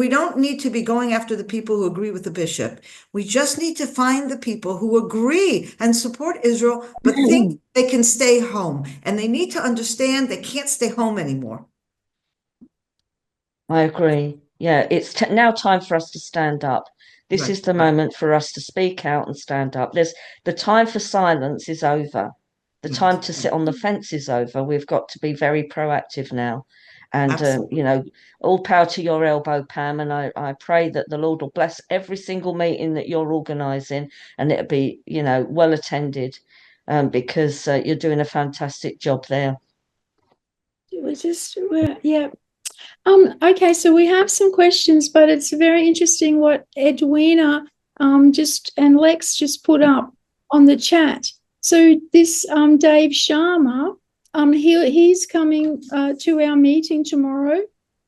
don't need to be going after the people who agree with the bishop. We just need to find the people who agree and support Israel, but think they can stay home. And they need to understand they can't stay home anymore. I agree. Yeah, it's now time for us to stand up. This is the moment for us to speak out and stand up. The time for silence is over. The time to sit on the fence is over. We've got to be very proactive now. And, all power to your elbow, Pam. And I pray that the Lord will bless every single meeting that you're organising, and it'll be, well attended, because you're doing a fantastic job there. Yeah. Okay, so we have some questions, but it's very interesting what Edwina and Lex just put up on the chat. So this Dave Sharma, he's coming to our meeting tomorrow,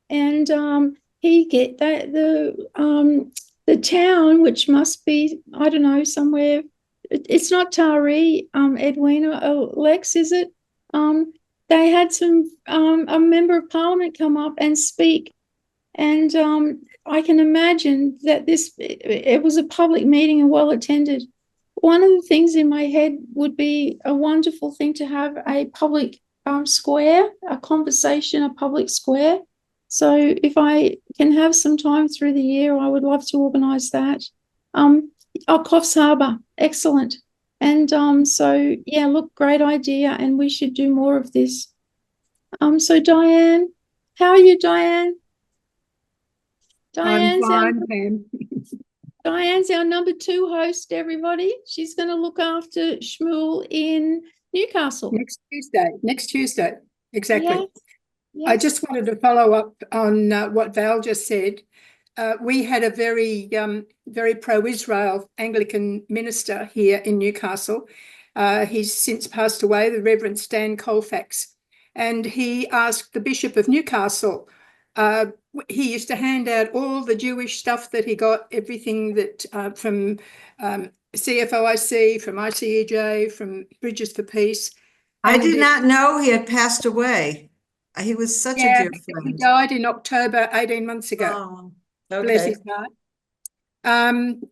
and he get that the town, which must be, I don't know, somewhere. It's not Tari, Edwina, Lex, is it? They had a member of parliament come up and speak, and I can imagine that it was a public meeting and well attended. One of the things in my head would be a wonderful thing to have a public square, a conversation, a public square. So if I can have some time through the year, I would love to organise that. Coffs Harbour, excellent. And so, yeah, look, great idea, and we should do more of this. So Diane, how are you, Diane? I'm fine, Pam. Diane's our number 2 host, everybody. She's going to look after Shmuel in Newcastle. Next Tuesday, exactly. Yes. I just wanted to follow up on what Val just said. We had a very, very pro-Israel Anglican minister here in Newcastle. He's since passed away, the Reverend Stan Colfax, and he asked the Bishop of Newcastle. He used to hand out all the Jewish stuff that he got, everything that from CFOIC, from ICEJ, from Bridges for Peace. I did not know he had passed away. He was such a dear friend. He died in October 18 months ago. Oh, okay. Bless his heart.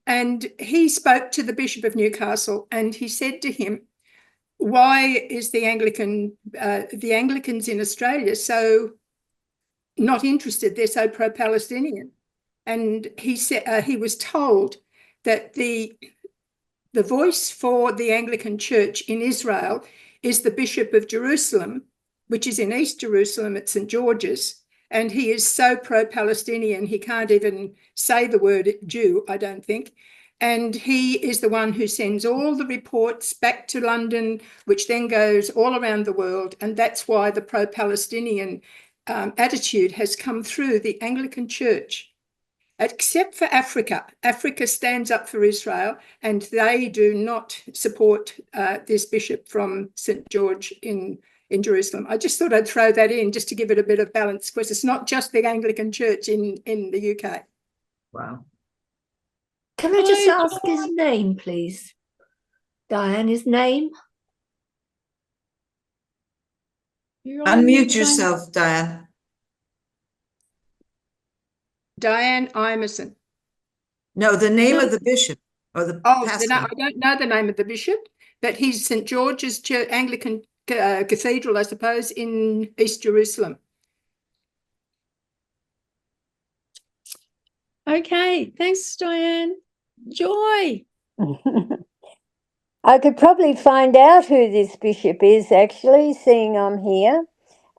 And he spoke to the Bishop of Newcastle, and he said to him, why is the Anglicans in Australia so not interested? They're so pro-Palestinian. And he said he was told that the voice for the Anglican Church in Israel is the Bishop of Jerusalem, which is in East Jerusalem at St. George's. And he is so pro-Palestinian, he can't even say the word Jew, I don't think. And he is the one who sends all the reports back to London, which then goes all around the world. And that's why the pro-Palestinian attitude has come through the Anglican Church, except for Africa. Africa stands up for Israel, and they do not support this bishop from St. George in Jerusalem. I just thought I'd throw that in just to give it a bit of balance, because it's not just the Anglican Church in the UK. Wow. Can I just ask his name, please? Diane, his name? Unmute yourself, Diane. Diane Imeson. No, the name of the bishop or the pastor. I don't know the name of the bishop, but he's St. George's Anglican Cathedral, I suppose, in East Jerusalem. Okay, thanks, Diane. Joy. I could probably find out who this bishop is, actually, seeing I'm here.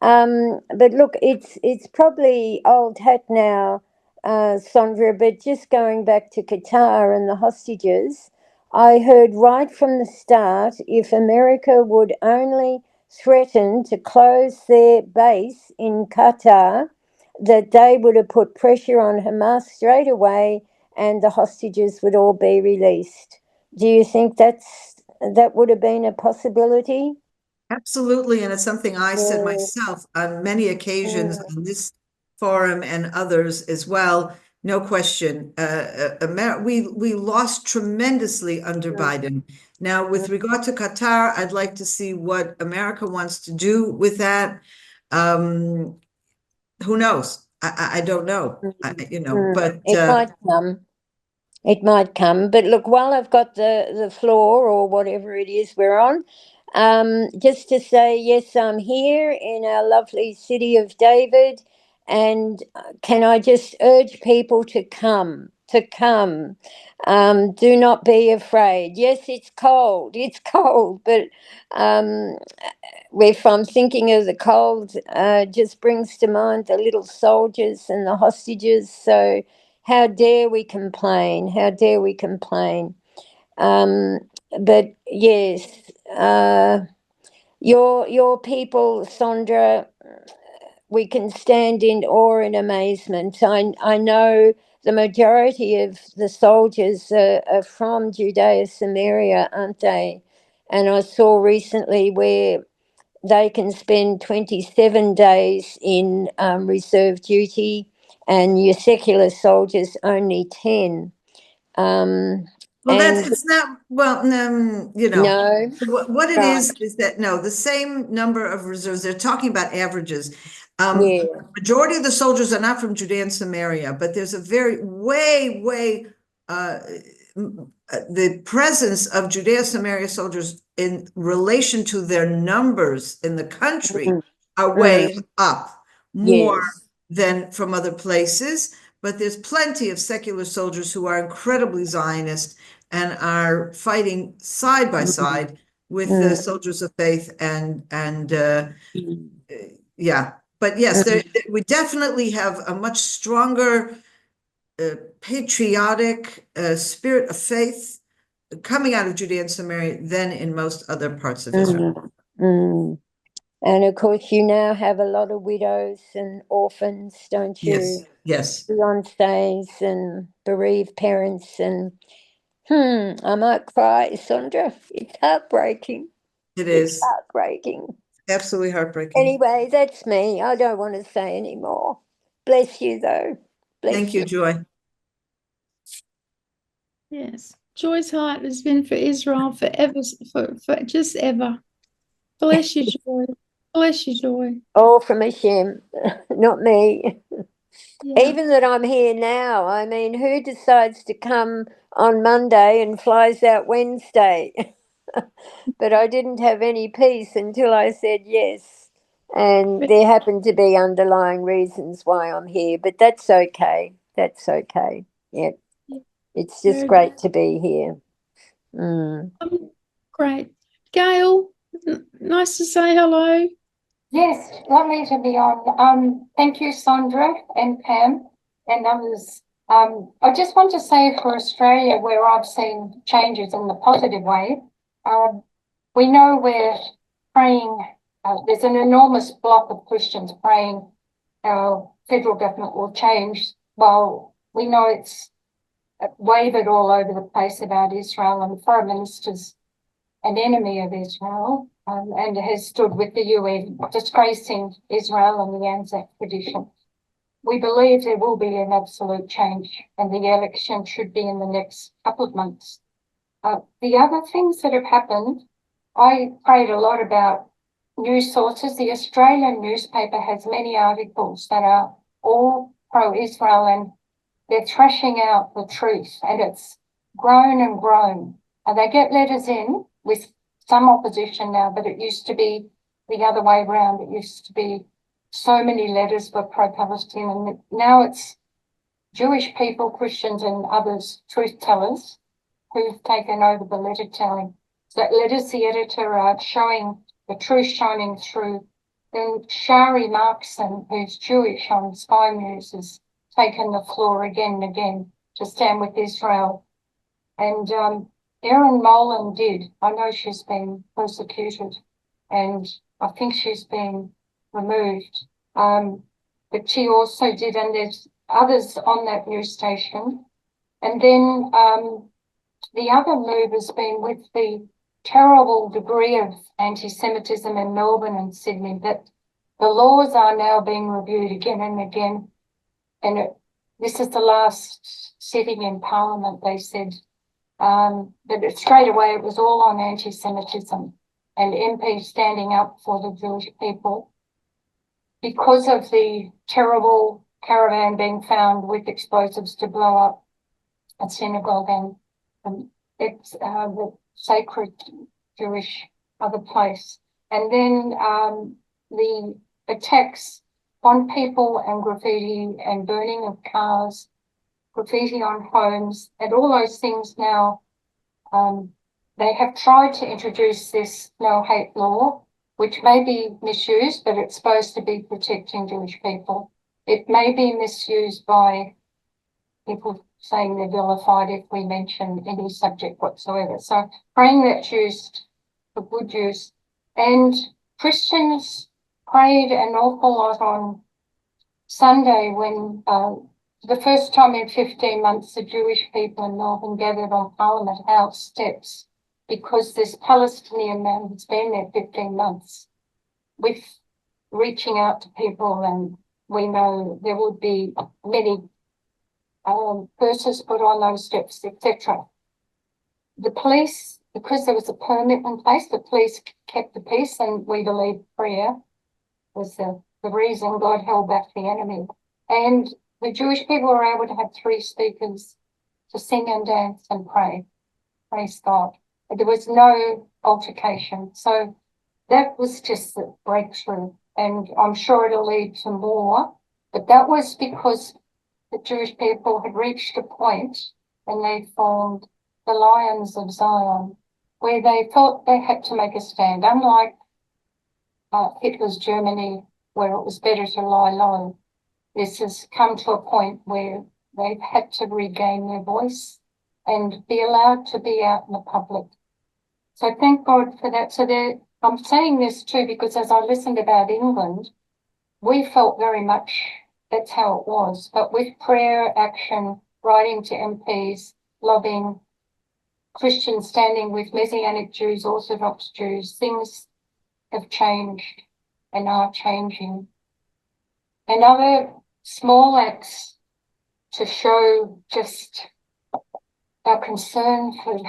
But look, it's probably old hat now, Sondra, but just going back to Qatar and the hostages, I heard right from the start, if America would only threaten to close their base in Qatar, that they would have put pressure on Hamas straight away and the hostages would all be released. Do you think that would have been a possibility? Absolutely, and it's something I said myself on many occasions on this forum and others as well. No question. We lost tremendously under Biden. Now, with regard to Qatar, I'd like to see what America wants to do with that. Who knows? I don't know. But it might come. It might come. But look, while I've got the floor or whatever it is we're on, just to say, yes, I'm here in our lovely city of David. And can I just urge people to come, do not be afraid. Yes, it's cold, but if I'm thinking of the cold, just brings to mind the little soldiers and the hostages. So how dare we complain? How dare we complain? But yes, your people, Sondra, we can stand in awe and amazement. I know the majority of the soldiers are from Judea Samaria, aren't they? And I saw recently where they can spend 27 days in reserve duty and your secular soldiers only 10. it's not, no, what it is that, no, the same number of reserves, they're talking about averages. Majority of the soldiers are not from Judea and Samaria, but there's a very the presence of Judea Samaria soldiers in relation to their numbers in the country are way up, more than from other places. But there's plenty of secular soldiers who are incredibly Zionist and are fighting side by side with the soldiers of faith yeah. But yes, we definitely have a much stronger patriotic spirit of faith coming out of Judea and Samaria than in most other parts of Israel. And of course, you now have a lot of widows and orphans, don't you? Yes. Fiancés and bereaved parents. And I might cry, Sondra. It's heartbreaking. It is. It's heartbreaking. Absolutely heartbreaking. Anyway, that's me. I don't want to say any more. Bless you, though. Thank you, Joy. Yes. Joy's heart has been for Israel forever, for just ever. Bless you, Joy. Bless you, Joy. All from Hashem, not me. Yeah. Even that I'm here now, I mean, who decides to come on Monday and flies out Wednesday? But I didn't have any peace until I said yes. And there happened to be underlying reasons why I'm here, but that's okay. That's okay. Yeah. It's just great to be here. Great. Gail, nice to say hello. Yes, lovely to be on. Thank you, Sondra and Pam and others. I just want to say for Australia, where I've seen changes in the positive way, we know we're praying, there's an enormous block of Christians praying our federal government will change. Well, we know it's wavered all over the place about Israel, and the Foreign Minister's an enemy of Israel and has stood with the UN, disgracing Israel and the Anzac tradition. We believe there will be an absolute change and the election should be in the next couple of months. The other things that have happened, I prayed a lot about news sources. The Australian newspaper has many articles that are all pro-Israel and they're thrashing out the truth, and it's grown and grown. And they get letters in with some opposition now, but it used to be the other way around. It used to be so many letters were pro-Palestinian, and now it's Jewish people, Christians and others, truth tellers, who've taken over the letter telling. So letters the editor showing the truth shining through. Then Shari Markson, who's Jewish on Sky News, has taken the floor again and again to stand with Israel. And Erin Molan did. I know she's been persecuted and I think she's been removed. But she also did, and there's others on that news station. And then the other move has been with the terrible degree of anti-Semitism in Melbourne and Sydney, that the laws are now being reviewed again and again. And this is the last sitting in Parliament, they said, that straight away it was all on anti-Semitism and MPs standing up for the Jewish people because of the terrible caravan being found with explosives to blow up a synagogue and it's the sacred Jewish other place. And then the attacks on people and graffiti and burning of cars, graffiti on homes, and all those things now, they have tried to introduce this no hate law, which may be misused, but it's supposed to be protecting Jewish people. It may be misused by people saying they're vilified if we mention any subject whatsoever. So praying that's used for good use. And Christians prayed an awful lot on Sunday when the first time in 15 months the Jewish people in Melbourne gathered on Parliament House steps because this Palestinian man has been there 15 months with reaching out to people, and we know there would be many curses put on those steps, etc. The police, because there was a permit in place, the police kept the peace, and we believe prayer was the reason God held back the enemy. And the Jewish people were able to have 3 speakers to sing and dance and pray. Praise God. But there was no altercation. So that was just the breakthrough. And I'm sure it'll lead to more. But that was because the Jewish people had reached a point and they formed the Lions of Zion, where they thought they had to make a stand. Unlike Hitler's Germany, where it was better to lie low, this has come to a point where they've had to regain their voice and be allowed to be out in the public. So thank God for that. So I'm saying this too because as I listened about England, we felt very much that's how it was. But with prayer, action, writing to MPs, lobbying, Christians standing with Messianic Jews, Orthodox Jews, things have changed and are changing. And other small acts to show just our concern for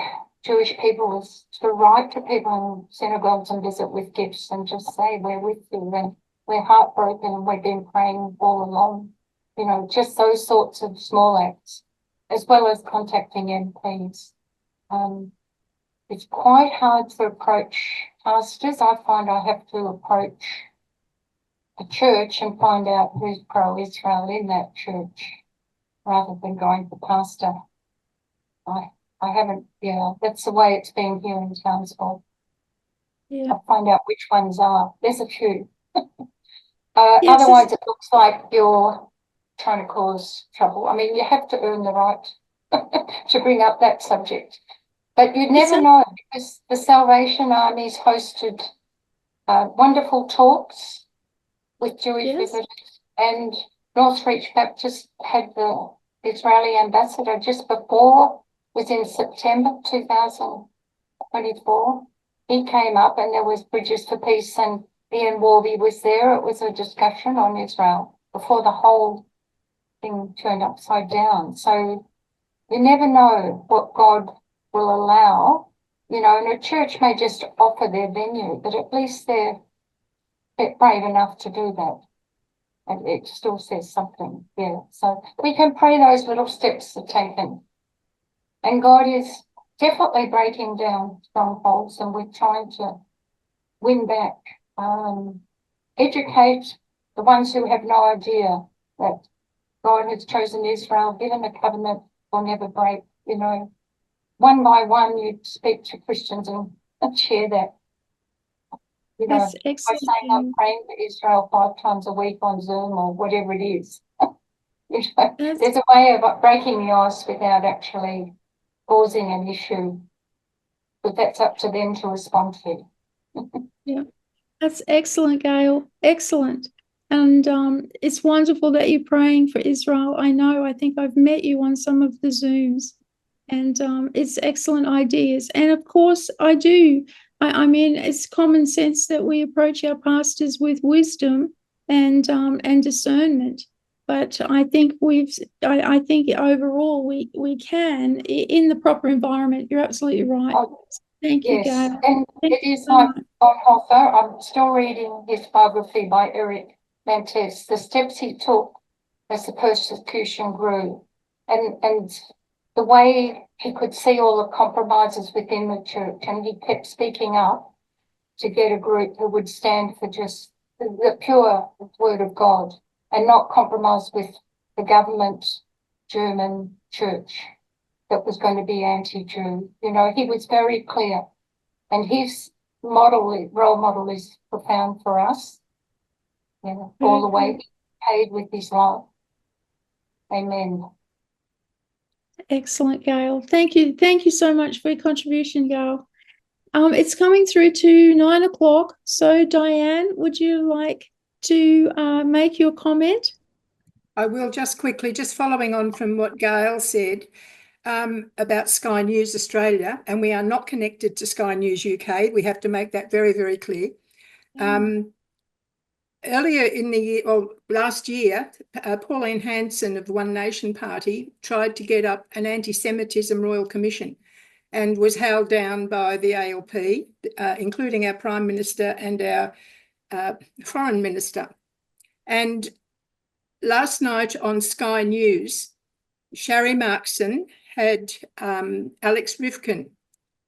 Jewish people is to write to people in synagogues and visit with gifts and just say, we're with you and we're heartbroken and we've been praying all along. You know, just those sorts of small acts, as well as contacting MPs. It's quite hard to approach pastors. I find I have to approach a church and find out who's pro-Israel in that church rather than going to pastor. I haven't, that's the way it's been here in Townsville. Yeah. I find out which ones are. There's a few. Yes, Otherwise, it looks like you're trying to cause trouble. I mean, you have to earn the right to bring up that subject. But you'd never know, because the Salvation Army's hosted wonderful talks with Jewish visitors, and Northreach Baptist had the Israeli ambassador just before, was in September 2024. He came up and there was Bridges for Peace and Ian Warby was there. It was a discussion on Israel before the whole thing turned upside down. So you never know what God will allow, and a church may just offer their venue, but at least they're brave enough to do that. And it still says something, So we can pray those little steps are taken. And God is definitely breaking down strongholds, and we're trying to win back, educate the ones who have no idea that God has chosen Israel, given a covenant will never break. You know, one by one, you speak to Christians and share that. You know, That's by excellent. saying I'm praying for Israel 5 times a week on Zoom or whatever it is. You know, there's a way of breaking the ice without actually causing an issue, but that's up to them to respond to. Yeah, that's excellent, Gail. Excellent. And it's wonderful that you're praying for Israel. I think I've met you on some of the Zooms, and it's excellent ideas. And of course, I do. I mean, it's common sense that we approach our pastors with wisdom and discernment. But I think I think overall we can in the proper environment. You're absolutely right. Thank you, Yes, Gail. and Thank it you is so like much. Bonhoeffer. I'm still reading his biography by Eric Mantes. The steps he took as the persecution grew, and the way he could see all the compromises within the church, and he kept speaking up to get a group who would stand for just the pure word of God and not compromise with the government German church that was going to be anti-Jew. You know, he was very clear, and his role model is profound for us. You know, all the way paid with his life. Amen. Excellent, Gail. Thank you. Thank you so much for your contribution, Gail. It's coming through to 9 o'clock. So, Diane, would you like to make your comment? I will just quickly, just following on from what Gail said about Sky News Australia, and we are not connected to Sky News UK. We have to make that very, very clear. Earlier in the year, or last year, Pauline Hanson of the One Nation Party tried to get up an anti-Semitism Royal Commission and was held down by the ALP, including our Prime Minister and our Foreign Minister. And last night on Sky News, Sharry Markson had Alex Rifkin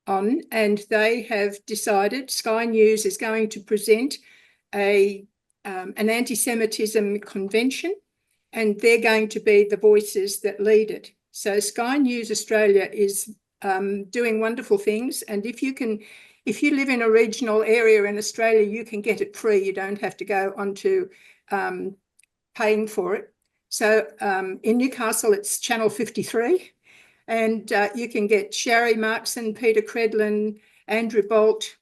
on, and they have decided Sky News is going to present an anti-Semitism convention, and they're going to be the voices that lead it. So Sky News Australia is doing wonderful things, and if you live in a regional area in Australia, you can get it free. You don't have to go onto paying for it. So in Newcastle, it's Channel 53, and you can get Sharry Markson, Peter Credlin, Andrew Bolt,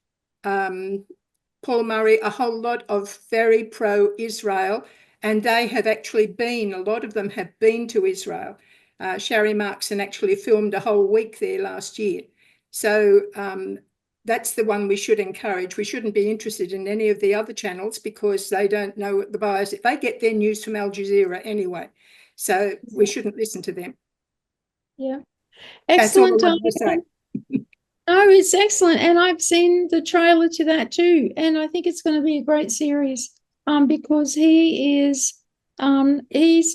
Paul Murray, a whole lot of very pro-Israel, and they have actually been, a lot of them have been to Israel. Sharry Markson actually filmed a whole week there last year. So that's the one we should encourage. We shouldn't be interested in any of the other channels because they don't know what the bias. They get their news from Al Jazeera anyway. So we shouldn't listen to them. Yeah. That's all I Excellent. wanted to say. No, it's excellent. And I've seen the trailer to that too. And I think it's going to be a great series because he's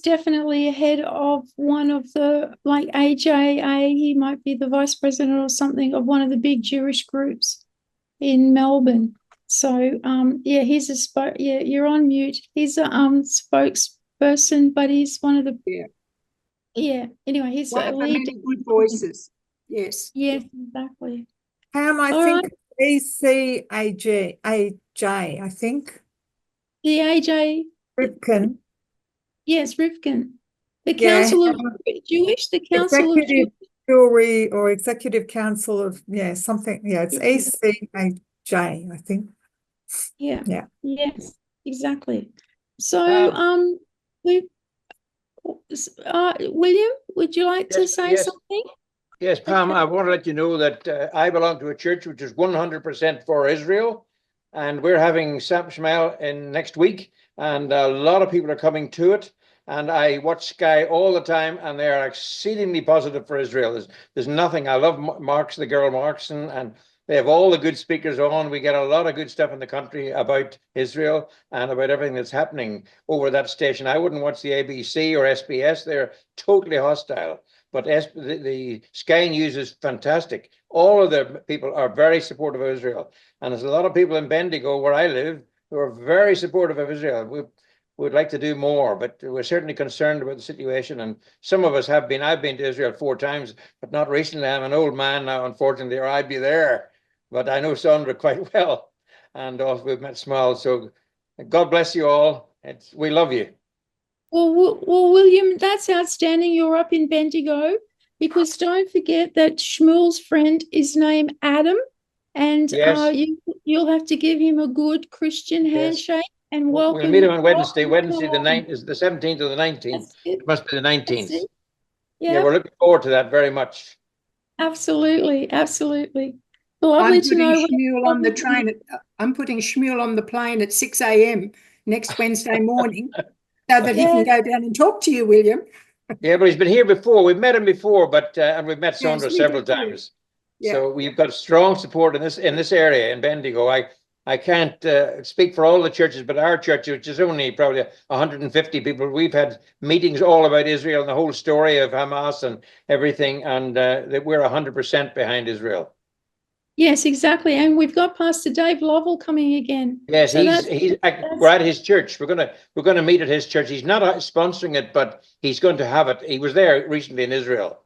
definitely ahead of one of the, like AJA, he might be the vice president or something of one of the big Jewish groups in Melbourne. So, yeah, you're on mute. He's a spokesperson, but he's one of the, anyway, he's One a of the lead. many good voices. Yes. Yes, exactly. Pam, I All think ACAJ, I think. The AJ, Ripken. yes, Rifkin. The Yeah, Council of Jewish, the Council of Executive Jury or Executive Council of, something. Yeah, it's ACAJ, I think. Yeah. Yeah. Yes, exactly. So, William, would you like to say something? Yes, Pam, I want to let you know that I belong to a church which is 100% for Israel, and we're having Sam Shmuel in next week, and a lot of people are coming to it. And I watch Sky all the time, and they are exceedingly positive for Israel. There's nothing. I love the girl Markson, and they have all the good speakers on. We get a lot of good stuff in the country about Israel and about everything that's happening over that station. I wouldn't watch the ABC or SBS. They're totally hostile. but the Sky News is fantastic. All of the people are very supportive of Israel. And there's a lot of people in Bendigo, where I live, who are very supportive of Israel. We'd like to do more, but we're certainly concerned about the situation. And some of us have been. I've been to Israel 4 times, but not recently. I'm an old man now, unfortunately, or I'd be there. But I know Sandra quite well. And also we've met Shmuel. So God bless you all. We love you. Well, William, that's outstanding. You're up in Bendigo, because don't forget that Shmuel's friend is named Adam, and Yes. You'll have to give him a good Christian Yes. handshake and welcome. We'll meet him on Wednesday. welcome Wednesday the 9th is the 17th or the 19th. That's it. It must be the 19th. That's it. Yeah, we're looking forward to that very much. Absolutely, absolutely. I'm Lovely to putting know. Shmuel on the train. I'm putting Shmuel on the plane at 6 a.m. next Wednesday morning, so that he can go down and talk to you, William. Yeah, but he's been here before. We've met him before, but and we've met Yes, Sandra we several did too. times. Yeah. So we've got strong support in this area in Bendigo. I can't speak for all the churches, but our church, which is only probably 150 people, we've had meetings all about Israel and the whole story of Hamas and everything, and that we're 100% behind Israel. Yes, exactly. And we've got Pastor Dave Lovell coming again. Yes, So we're at his church. We're gonna meet at his church. He's not sponsoring it, but he's going to have it. He was there recently in Israel.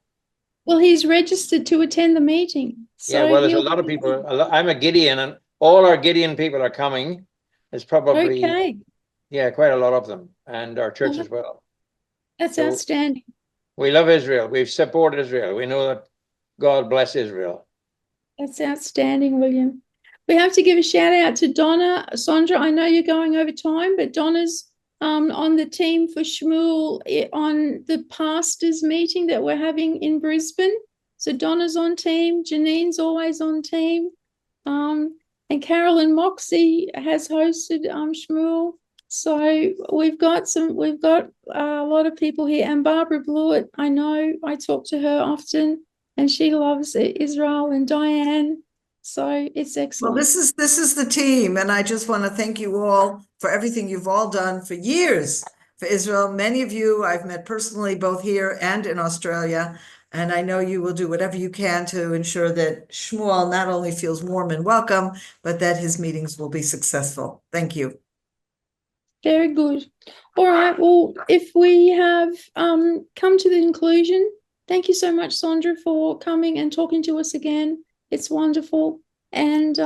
Well, he's registered to attend the meeting. So yeah, well, there's a lot of people. I'm a Gideon, and all our Gideon people are coming. There's probably quite a lot of them, and our church as well. That's So outstanding. we love Israel. We've supported Israel. We know that God bless Israel. That's outstanding, William. We have to give a shout out to Donna. Sandra, I know you're going over time, but Donna's on the team for Shmuel on the pastors meeting that we're having in Brisbane. So Donna's on team, Janine's always on team. And Carolyn Moxie has hosted Shmuel. So we've got a lot of people here. And Barbara Blewett, I know, I talk to her often, and she loves Israel, and Diane. So it's excellent. Well, this is the team, and I just want to thank you all for everything you've all done for years for Israel. Many of you I've met personally, both here and in Australia, and I know you will do whatever you can to ensure that Shmuel not only feels warm and welcome, but that his meetings will be successful. Thank you. Very good. All right. Well, if we have come to the conclusion, thank you so much, Sandra, for coming and talking to us again. It's wonderful. And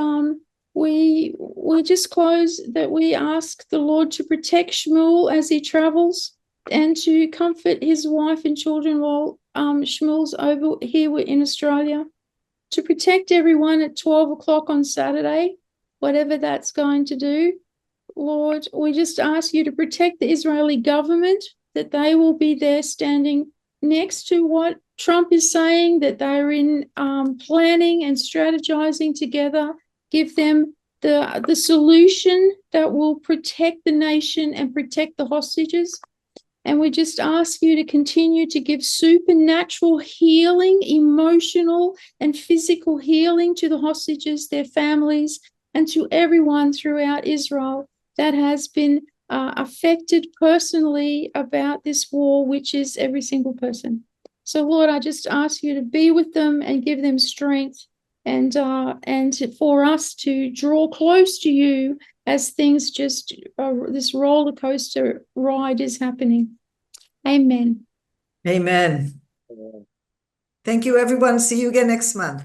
we just close that we ask the Lord to protect Shmuel as he travels, and to comfort his wife and children while Shmuel's over here in Australia, to protect everyone at 12 o'clock on Saturday, whatever that's going to do. Lord, we just ask you to protect the Israeli government, that they will be there standing next to what Trump is saying, that they're in planning and strategizing together. Give them the solution that will protect the nation and protect the hostages. And we just ask you to continue to give supernatural healing, emotional and physical healing to the hostages, their families, and to everyone throughout Israel that has been affected personally about this war, which is every single person. So, Lord, I just ask you to be with them and give them strength, and for us to draw close to you as things just, this roller coaster ride is happening. Amen. Amen. Thank you, everyone. See you again next month.